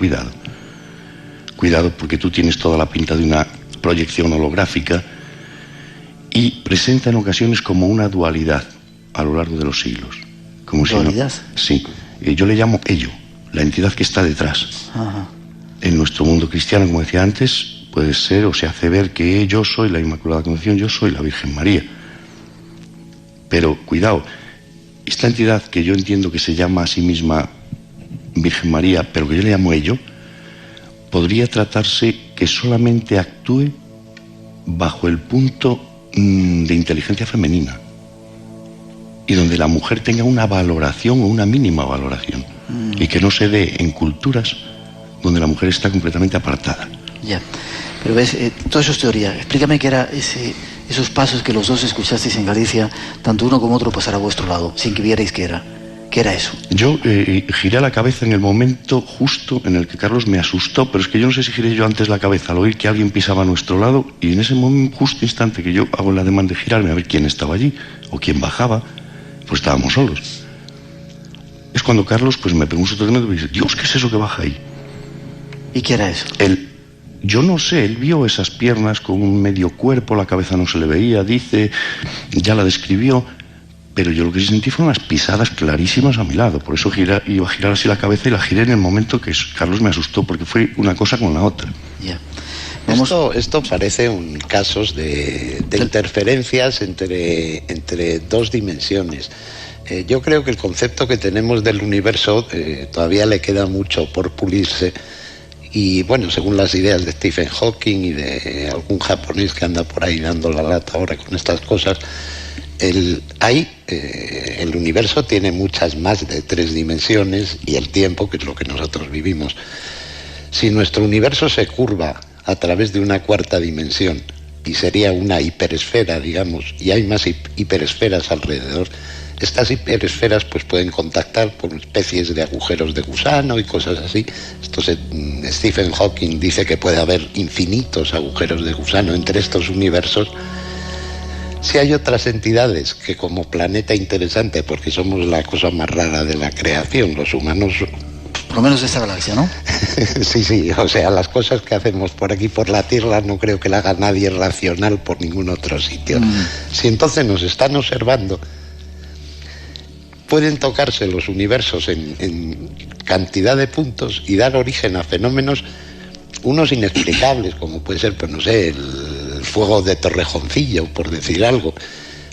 cuidado, porque tú tienes toda la pinta de una proyección holográfica, y presenta en ocasiones como una dualidad a lo largo de los siglos. Como ¿Dualidad? Sí, yo le llamo ello, la entidad que está detrás. Ajá. En nuestro mundo cristiano, como decía antes, puede ser o se hace ver que yo soy la Inmaculada Concepción, yo soy la Virgen María. Pero cuidado, esta entidad que yo entiendo que se llama a sí misma Virgen María, pero que yo le llamo ello, podría tratarse que solamente actúe bajo el punto de inteligencia femenina, y donde la mujer tenga una valoración o una mínima valoración, y que no se dé en culturas donde la mujer está completamente apartada. Ya, pero ves, todo eso es teoría. Explícame qué era esos pasos que los dos escuchasteis en Galicia, tanto uno como otro pasar a vuestro lado, sin que vierais qué era. ¿Qué era eso? Yo giré la cabeza en el momento justo en el que Carlos me asustó, pero es que yo no sé si giré yo antes la cabeza al oír que alguien pisaba a nuestro lado, y en ese momento, justo instante que yo hago el ademán de girarme a ver quién estaba allí o quién bajaba, pues estábamos solos. Es cuando Carlos pues me pegó un susto tremendo y dice, Dios, ¿qué es eso que baja ahí? ¿Y qué era eso? Yo no sé, él vio esas piernas con un medio cuerpo, la cabeza no se le veía, dice, ya la describió, pero yo lo que sentí fueron unas pisadas clarísimas a mi lado. Por eso iba a girar así la cabeza, y la giré en el momento que Carlos me asustó, porque fue una cosa con la otra. Ya. Esto parece un casos de interferencias entre dos dimensiones. Yo creo que el concepto que tenemos del universo todavía le queda mucho por pulirse. Y bueno, según las ideas de Stephen Hawking y de algún japonés que anda por ahí dando la lata ahora con estas cosas, el universo tiene muchas más de 3 dimensiones, y el tiempo, que es lo que nosotros vivimos. Si nuestro universo se curva a través de una 4ª dimensión, y sería una hiperesfera, digamos, y hay más hiperesferas alrededor, estas hiperesferas pues pueden contactar por especies de agujeros de gusano y cosas así. Stephen Hawking dice que puede haber infinitos agujeros de gusano entre estos universos. Si hay otras entidades que, como planeta interesante, porque somos la cosa más rara de la creación, los humanos lo menos de esta galaxia, ¿no? Sí, o sea, las cosas que hacemos por aquí, por la Tierra, no creo que la haga nadie racional por ningún otro sitio. Si entonces nos están observando, pueden tocarse los universos en cantidad de puntos y dar origen a fenómenos, unos inexplicables, como puede ser, pues no sé, el fuego de Torrejoncillo, por decir algo.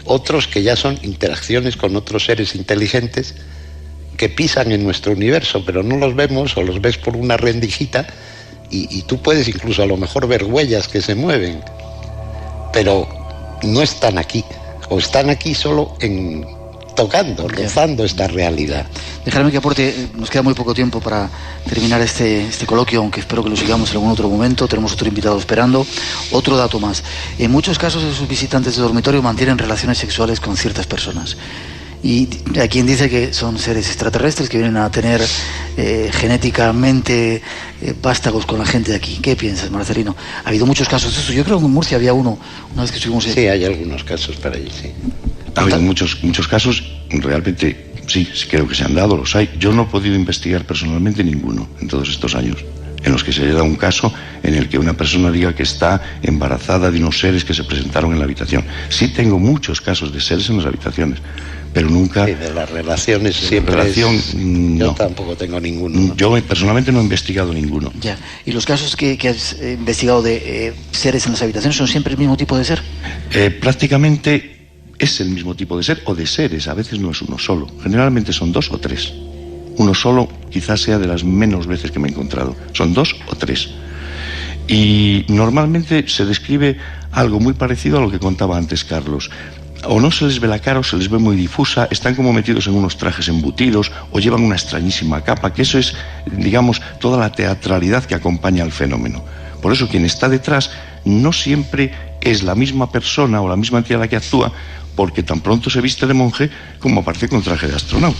Otros que ya son interacciones con otros seres inteligentes que pisan en nuestro universo, pero no los vemos o los ves por una rendijita y tú puedes incluso a lo mejor ver huellas que se mueven, pero no están aquí, o están aquí solo tocando, rozando esta realidad. Dejadme que aporte, nos queda muy poco tiempo para terminar este coloquio, aunque espero que lo sigamos en algún otro momento. Tenemos otro invitado esperando. Otro dato más: en muchos casos sus visitantes de dormitorio mantienen relaciones sexuales con ciertas personas. Y hay quien dice que son seres extraterrestres que vienen a tener genéticamente vástagos con la gente de aquí. ¿Qué piensas, Marcelino? Ha habido muchos casos de eso. Yo creo que en Murcia había uno, una vez que estuvimos... Sí, hay algunos casos para allí, sí. Ha habido muchos casos, realmente sí, creo que se han dado, los hay. Yo no he podido investigar personalmente ninguno en todos estos años en los que se haya dado un caso en el que una persona diga que está embarazada de unos seres que se presentaron en la habitación. Sí tengo muchos casos de seres en las habitaciones, pero nunca... Sí, de las relaciones siempre no. Yo tampoco tengo ninguno, ¿no? Yo personalmente no he investigado ninguno. Ya. ¿Y los casos que has investigado de seres en las habitaciones son siempre el mismo tipo de ser? Prácticamente es el mismo tipo de ser o de seres, a veces no es uno solo, generalmente son 2 o 3. Uno solo quizás sea de las menos veces que me he encontrado, son 2 o 3. Y normalmente se describe algo muy parecido a lo que contaba antes Carlos. O no se les ve la cara o se les ve muy difusa, están como metidos en unos trajes embutidos o llevan una extrañísima capa, que eso es, digamos, toda la teatralidad que acompaña al fenómeno. Por eso quien está detrás no siempre es la misma persona o la misma entidad la que actúa, porque tan pronto se viste de monje como aparece con traje de astronauta.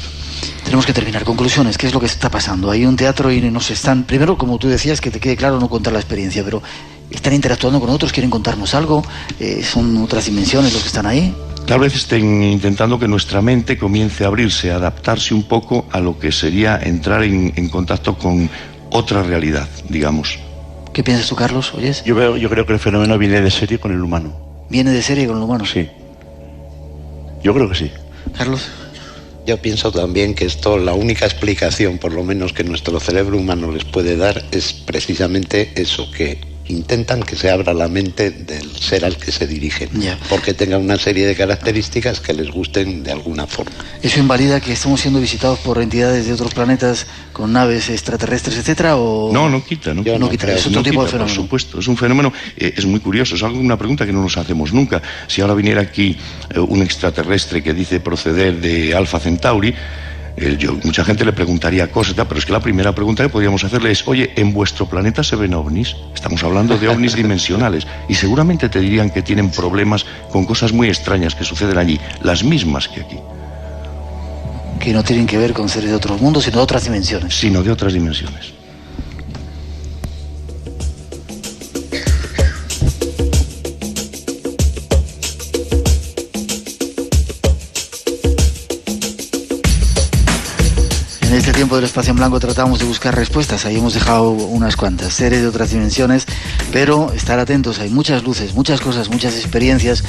Tenemos que terminar. Conclusiones. ¿Qué es lo que está pasando? Hay un teatro y nos están... Primero, como tú decías, que te quede claro, no contar la experiencia, pero ¿están interactuando con otros? ¿Quieren contarnos algo? ¿Son otras dimensiones los que están ahí? Tal vez estén intentando que nuestra mente comience a abrirse, a adaptarse un poco a lo que sería entrar en contacto con otra realidad, digamos. ¿Qué piensas tú, Carlos? ¿Oyes? Yo creo que el fenómeno viene de serie con el humano. ¿Viene de serie con el humano? Sí. Yo creo que sí. Carlos. Yo pienso también que esto, la única explicación, por lo menos que nuestro cerebro humano les puede dar, es precisamente eso, que intentan que se abra la mente del ser al que se dirigen, porque tenga una serie de características que les gusten de alguna forma. ¿Eso invalida que estemos siendo visitados por entidades de otros planetas con naves extraterrestres, etcétera? ¿O... No quita, ¿no? No quita, es otro tipo de fenómeno. Por supuesto, es un fenómeno, es muy curioso, es una pregunta que no nos hacemos nunca. Si ahora viniera aquí un extraterrestre que dice proceder de Alfa Centauri, mucha gente le preguntaría cosas, pero es que la primera pregunta que podríamos hacerle es: oye, ¿en vuestro planeta se ven ovnis? Estamos hablando de ovnis dimensionales, y seguramente te dirían que tienen problemas con cosas muy extrañas que suceden allí, las mismas que aquí. Que no tienen que ver con seres de otros mundos, sino de otras dimensiones. Sino de otras dimensiones. En este tiempo del Espacio en Blanco tratamos de buscar respuestas, ahí hemos dejado unas cuantas, seres de otras dimensiones, pero estar atentos, hay muchas luces, muchas cosas, muchas experiencias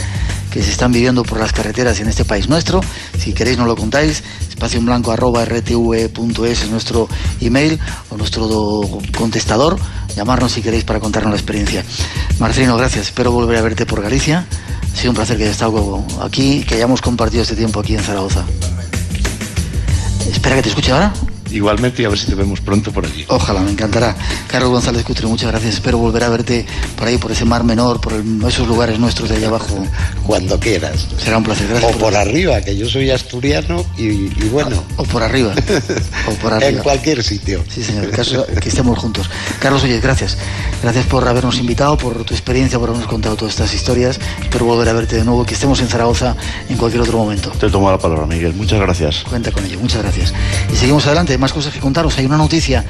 que se están viviendo por las carreteras en este país nuestro. Si queréis nos lo contáis, espacioenblanco@rtv.es es nuestro email o nuestro contestador, llamarnos si queréis para contarnos la experiencia. Marcelino, gracias, espero volver a verte por Galicia, ha sido un placer que hayas estado aquí, que hayamos compartido este tiempo aquí en Zaragoza. Espera que te escuche ahora. Igualmente, y a ver si te vemos pronto por allí. Ojalá, me encantará. Carlos González Cutre, muchas gracias. Espero volver a verte por ahí, por ese Mar Menor, por esos lugares nuestros de allá abajo. Cuando quieras. Será un placer, gracias. O por arriba, que yo soy asturiano y bueno. O por arriba. O por arriba. En cualquier sitio. Sí, señor, el caso que estemos juntos. Carlos, oye, gracias. Gracias por habernos invitado, por tu experiencia, por habernos contado todas estas historias. Espero volver a verte de nuevo, que estemos en Zaragoza en cualquier otro momento. Te tomo la palabra, Miguel. Muchas gracias. Cuenta con ello, muchas gracias. Y seguimos adelante, hay más cosas que contaros. Hay una noticia,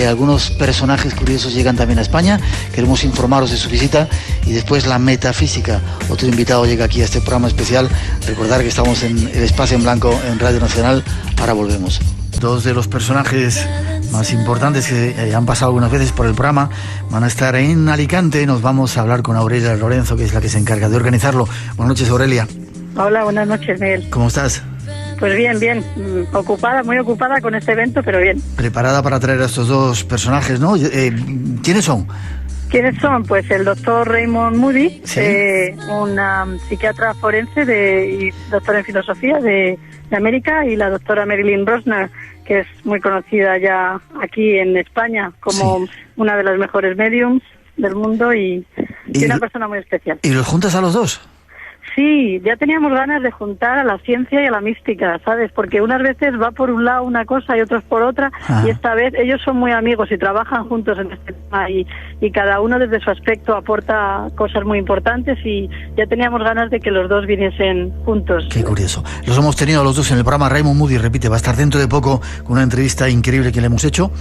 algunos personajes curiosos llegan también a España, queremos informaros de su visita, y después la metafísica, otro invitado llega aquí a este programa especial. Recordar que estamos en el Espacio en Blanco en Radio Nacional, ahora volvemos. dos de los personajes más importantes que han pasado algunas veces por el programa van a estar en Alicante. Nos vamos a hablar con Aurelia Lorenzo, que es la que se encarga de organizarlo. Buenas noches, Aurelia. Hola, buenas noches, Miguel. ¿Cómo estás? Pues bien, ocupada, muy ocupada con este evento, pero bien. Preparada para traer a estos dos personajes, ¿no? ¿Quiénes son? ¿Quiénes son? Pues el doctor Raymond Moody, ¿sí? Un psiquiatra forense y doctor en filosofía de América, y la doctora Marilyn Rosner, que es muy conocida ya aquí en España como una de las mejores mediums del mundo y una persona muy especial. ¿Y los juntas a los dos? Sí, ya teníamos ganas de juntar a la ciencia y a la mística, ¿sabes? Porque unas veces va por un lado una cosa y otras por otra, y esta vez ellos son muy amigos y trabajan juntos en este tema y cada uno desde su aspecto aporta cosas muy importantes, y ya teníamos ganas de que los dos viniesen juntos. Qué curioso. Los hemos tenido los dos en el programa. Raymond Moody, repite, va a estar dentro de poco con una entrevista increíble que le hemos hecho.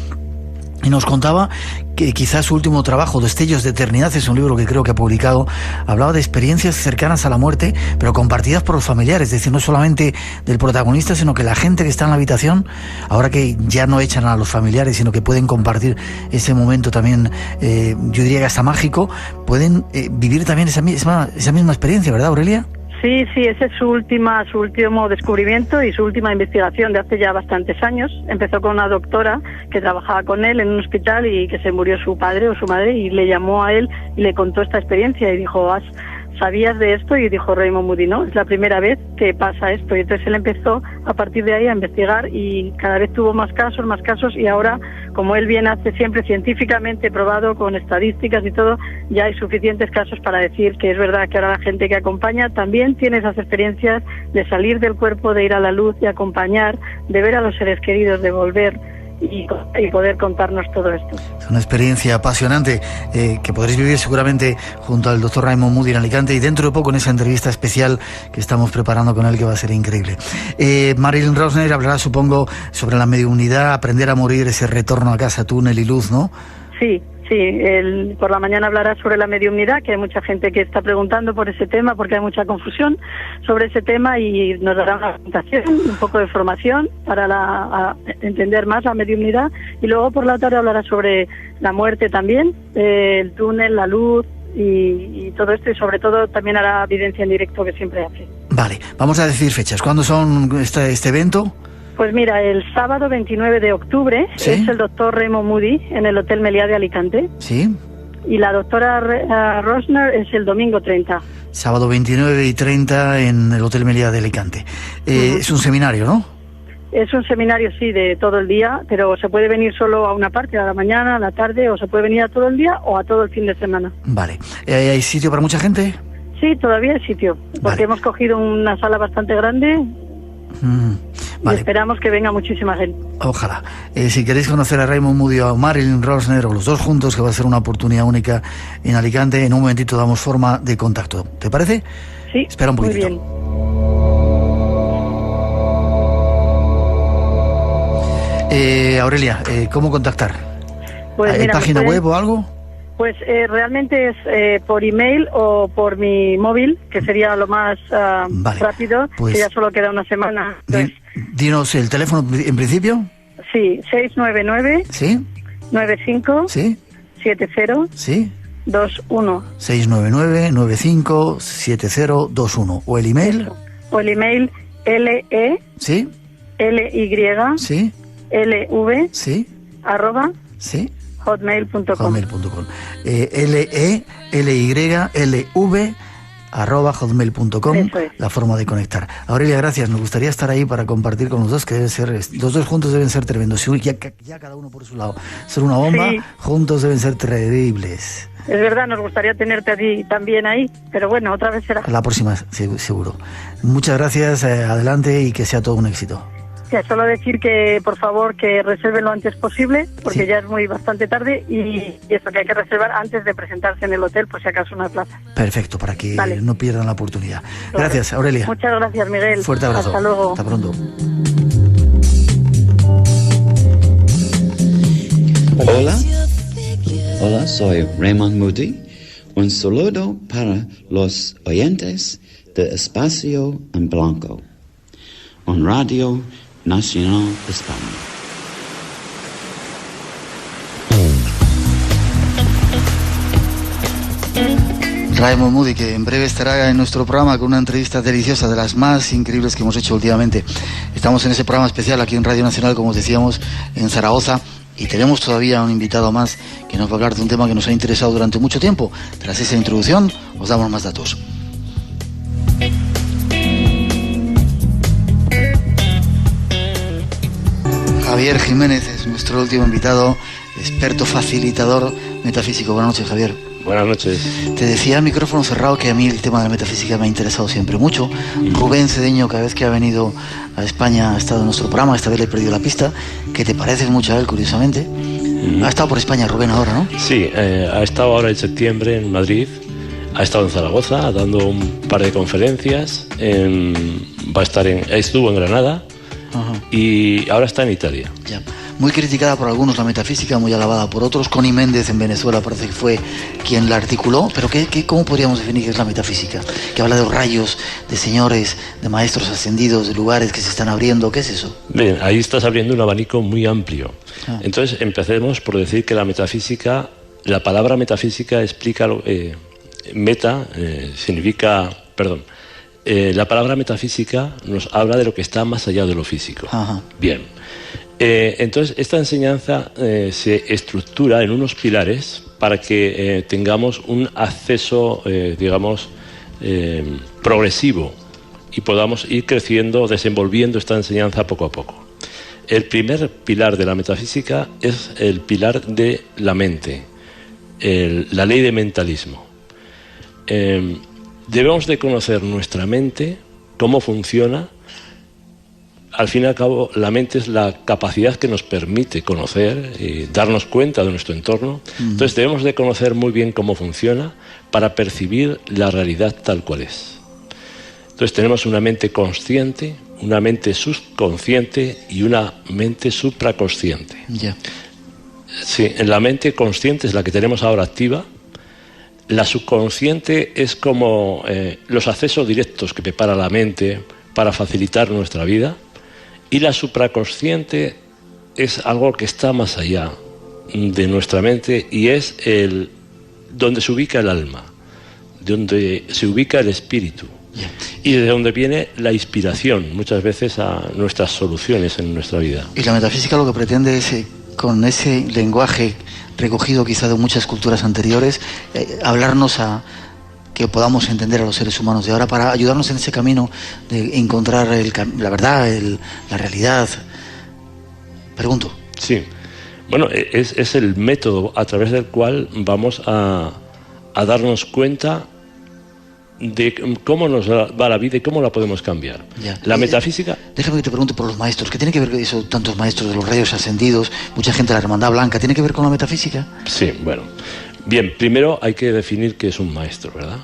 Y nos contaba que quizás su último trabajo, Destellos de Eternidad, es un libro que creo que ha publicado, hablaba de experiencias cercanas a la muerte, pero compartidas por los familiares, es decir, no solamente del protagonista, sino que la gente que está en la habitación, ahora que ya no echan a los familiares, sino que pueden compartir ese momento también, yo diría que hasta mágico, pueden vivir también esa misma experiencia, ¿verdad, Aurelia? Sí, ese es su último descubrimiento y su última investigación de hace ya bastantes años. Empezó con una doctora que trabajaba con él en un hospital y que se murió su padre o su madre, y le llamó a él y le contó esta experiencia y dijo, ¿sabías de esto? Y dijo Raymond Moody, no, es la primera vez que pasa esto. Y entonces él empezó a partir de ahí a investigar y cada vez tuvo más casos, y ahora, como él bien hace siempre científicamente probado con estadísticas y todo, ya hay suficientes casos para decir que es verdad que ahora la gente que acompaña también tiene esas experiencias de salir del cuerpo, de ir a la luz, de acompañar, de ver a los seres queridos, de volver y poder contarnos todo esto. Es una experiencia apasionante que podréis vivir seguramente junto al doctor Raymond Moody en Alicante, y dentro de poco en esa entrevista especial que estamos preparando con él, que va a ser increíble. Marilyn Rosner hablará, supongo, sobre la mediunidad, aprender a morir, ese retorno a casa, túnel y luz, ¿no? Sí, él por la mañana hablará sobre la mediumnidad, que hay mucha gente que está preguntando por ese tema, porque hay mucha confusión sobre ese tema, y nos dará una presentación, un poco de formación para entender más la mediumnidad, y luego por la tarde hablará sobre la muerte también, el túnel, la luz y todo esto, y sobre todo también hará evidencia en directo, que siempre hace. Vale, vamos a decir fechas. ¿Cuándo son este evento? Pues mira, el sábado 29 de octubre es el doctor Raymond Moody en el Hotel Meliá de Alicante. Sí. Y la doctora Rosner es el domingo 30. Sábado 29 y 30 en el Hotel Meliá de Alicante. Es un seminario, ¿no? Es un seminario, sí, de todo el día, pero se puede venir solo a una parte, a la mañana, a la tarde, o se puede venir a todo el día o a todo el fin de semana. Vale. ¿Hay sitio para mucha gente? Sí, todavía hay sitio, porque hemos cogido una sala bastante grande. Vale. Y esperamos que venga muchísima gente. Ojalá. Si queréis conocer a Raymond Moody o a Marilyn Rosner, o los dos juntos, que va a ser una oportunidad única en Alicante, en un momentito damos forma de contacto. ¿Te parece? Sí. Espera un poquitito. Muy bien. Aurelia, ¿cómo contactar? Pues ¿hay página web o algo? Pues realmente es por email o por mi móvil, que sería lo más rápido, pues, que ya solo queda una semana. Dinos el teléfono en principio. Sí, 699. Sí. 95. Sí. 70. Sí. 21. 699-95-7021. ¿O el email? Eso. O el email LE. Sí. LY. Sí. LV. Sí. @ sí. hotmail.com. LELYLV la forma de conectar. Aurelia, gracias. Nos gustaría estar ahí para compartir con los dos, que deben ser, los dos juntos deben ser tremendos. Ya cada uno por su lado ser una bomba, sí. Juntos deben ser terribles. Es verdad, nos gustaría tenerte a ti también ahí, pero bueno, otra vez será. La próxima, seguro. Muchas gracias, adelante, y que sea todo un éxito. Ya, solo decir que, por favor, que reserven lo antes posible, porque ya es bastante tarde, y eso, que hay que reservar antes de presentarse en el hotel, por si acaso una plaza. Perfecto, para que no pierdan la oportunidad. Claro. Gracias, Aurelia. Muchas gracias, Miguel. Fuerte abrazo. Hasta luego. Hasta pronto. Hola, soy Raymond Moody. Un saludo para los oyentes de Espacio en Blanco, un radio nacional de España. Raymond Moody, que en breve estará en nuestro programa con una entrevista deliciosa, de las más increíbles que hemos hecho últimamente. Estamos en ese programa especial aquí en Radio Nacional, como os decíamos, en Zaragoza, y tenemos todavía un invitado más que nos va a hablar de un tema que nos ha interesado durante mucho tiempo. Tras esa introducción, os damos más datos. Javier Jiménez es nuestro último invitado, experto facilitador metafísico. Buenas noches, Javier. Buenas noches. Te decía al micrófono cerrado que a mí el tema de la metafísica me ha interesado siempre mucho. Rubén Cedeño, cada vez que ha venido a España, ha estado en nuestro programa. Esta vez le he perdido la pista, que te pareces mucho a él, curiosamente. Ha estado por España Rubén ahora, ¿no? Sí, ha estado ahora en septiembre en Madrid, ha estado en Zaragoza dando un par de conferencias, estuvo en Granada. Ajá. Y ahora está en Italia. Ya. Muy criticada por algunos la metafísica, muy alabada por otros. Connie Méndez en Venezuela parece que fue quien la articuló. Pero ¿cómo podríamos definir qué es la metafísica? Que habla de rayos, de señores, de maestros ascendidos, de lugares que se están abriendo. ¿Qué es eso? Bien, ahí estás abriendo un abanico muy amplio. Entonces empecemos por decir que la metafísica, la palabra metafísica explica significa, perdón. La palabra metafísica nos habla de lo que está más allá de lo físico. Ajá. Bien. Entonces, esta enseñanza se estructura en unos pilares para que tengamos un acceso, progresivo, y podamos ir creciendo, desenvolviendo esta enseñanza poco a poco. El primer pilar de la metafísica es el pilar de la mente, la ley de mentalismo. Debemos de conocer nuestra mente, cómo funciona. Al fin y al cabo, la mente es la capacidad que nos permite conocer y darnos cuenta de nuestro entorno. Entonces debemos de conocer muy bien cómo funciona para percibir la realidad tal cual es. Entonces tenemos una mente consciente, una mente subconsciente y una mente supraconsciente. Yeah. Sí, la mente consciente es la que tenemos ahora activa. La subconsciente es como los accesos directos que prepara la mente para facilitar nuestra vida, y la supraconsciente es algo que está más allá de nuestra mente y es donde se ubica el alma, donde se ubica el espíritu, y de donde viene la inspiración muchas veces a nuestras soluciones en nuestra vida. Y la metafísica lo que pretende es, con ese lenguaje recogido quizá de muchas culturas anteriores, hablarnos a que podamos entender a los seres humanos de ahora, para ayudarnos en ese camino de encontrar la verdad, la realidad. Pregunto. Sí. Bueno, es el método a través del cual vamos a darnos cuenta de cómo nos va la vida y cómo la podemos cambiar. Ya. La metafísica... Déjame que te pregunte por los maestros. ¿Qué tiene que ver con eso? Tantos maestros de los rayos ascendidos, mucha gente de la Hermandad Blanca. ¿Tiene que ver con la metafísica? Sí, bueno. Bien, primero hay que definir qué es un maestro, ¿verdad?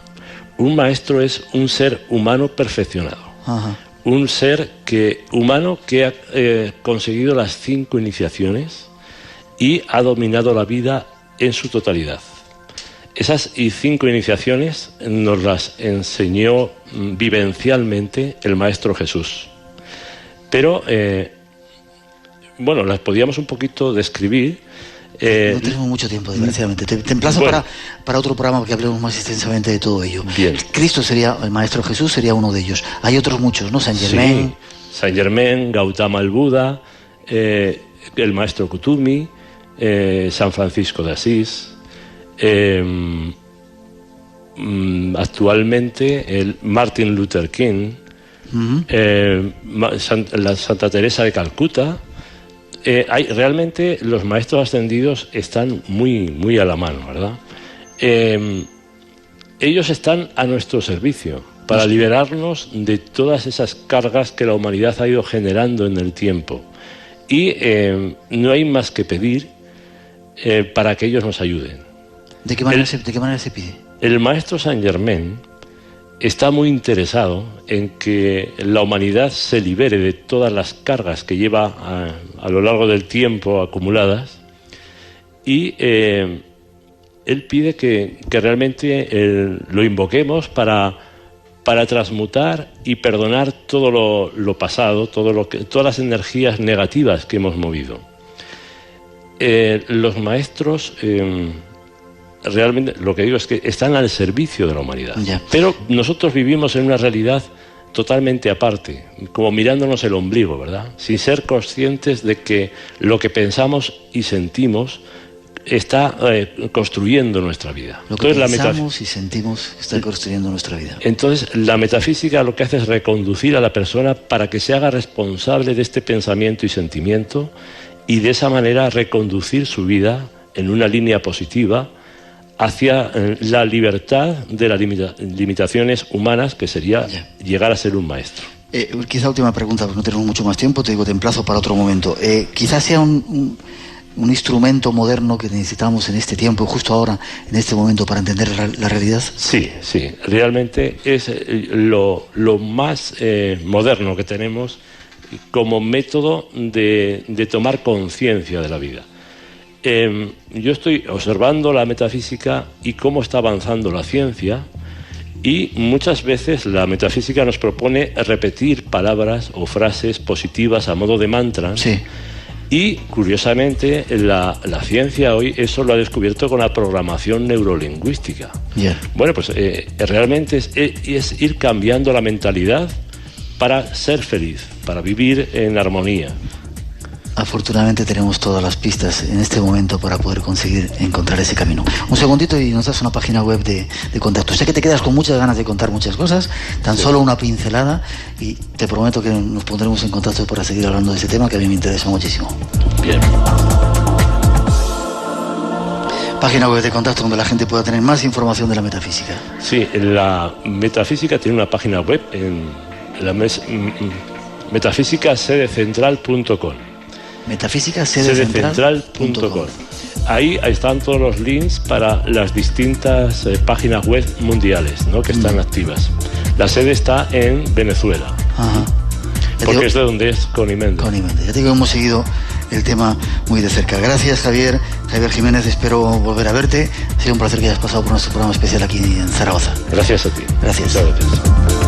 Un maestro es un ser humano perfeccionado. Ajá. Un ser humano que ha conseguido las 5 iniciaciones y ha dominado la vida en su totalidad. Esas 5 iniciaciones nos las enseñó vivencialmente el Maestro Jesús. Pero, las podíamos un poquito describir. No tenemos mucho tiempo, desgraciadamente. Te emplazo para otro programa que hablemos más extensamente de todo ello. Bien. Cristo sería, el Maestro Jesús sería uno de ellos. Hay otros muchos, ¿no? Saint Germain. Sí, Saint Germain, Gautama el Buda, el Maestro Kutumi, San Francisco de Asís. Actualmente el Martin Luther King, la Santa Teresa de Calcuta. Realmente los maestros ascendidos están muy, muy a la mano, ¿verdad? Ellos están a nuestro servicio para liberarnos de todas esas cargas que la humanidad ha ido generando en el tiempo, y no hay más que pedir para que ellos nos ayuden. ¿De qué manera se pide? El Maestro Saint Germain está muy interesado en que la humanidad se libere de todas las cargas que lleva a lo largo del tiempo acumuladas, y él pide que realmente lo invoquemos para para transmutar y perdonar todo lo pasado, todas las energías negativas que hemos movido. Los maestros, realmente, lo que digo es que están al servicio de la humanidad. Ya. Pero nosotros vivimos en una realidad totalmente aparte, como mirándonos el ombligo, ¿verdad? Sin ser conscientes de que lo que pensamos y sentimos está construyendo nuestra vida. Lo que pensamos y sentimos está construyendo nuestra vida. Entonces, la metafísica lo que hace es reconducir a la persona para que se haga responsable de este pensamiento y sentimiento, y de esa manera reconducir su vida en una línea positiva hacia la libertad de las limitaciones humanas, que sería llegar a ser un maestro. Quizá última pregunta, porque no tenemos mucho más tiempo, te emplazo para otro momento. Quizás sea un instrumento moderno que necesitamos en este tiempo, justo ahora, en este momento, para entender la realidad. Sí, realmente es lo más moderno que tenemos como método de tomar conciencia de la vida. Yo estoy observando la metafísica y cómo está avanzando la ciencia, y muchas veces la metafísica nos propone repetir palabras o frases positivas a modo de mantras. Sí. Y curiosamente la ciencia hoy eso lo ha descubierto con la programación neurolingüística. Yeah. Bueno, pues realmente es ir cambiando la mentalidad para ser feliz, para vivir en armonía. Afortunadamente tenemos todas las pistas en este momento para poder conseguir encontrar ese camino. Un segundito y nos das una página web de contacto. Sé que te quedas con muchas ganas de contar muchas cosas, tan solo una pincelada, y te prometo que nos pondremos en contacto para seguir hablando de este tema que a mí me interesa muchísimo. Bien. Página web de contacto donde la gente pueda tener más información de la metafísica. Sí, la metafísica tiene una página web en la metafísicasedecentral.com. Metafísicasedecentral.com. Ahí están todos los links para las distintas páginas web mundiales, ¿no?, que están activas. La sede está en Venezuela. Ajá. Porque es de donde es Conimende. Ya te digo, hemos seguido el tema muy de cerca. Gracias, Javier Jiménez, espero volver a verte. Ha sido un placer que hayas pasado por nuestro programa especial aquí en Zaragoza. Gracias a ti. Gracias. Muchas gracias.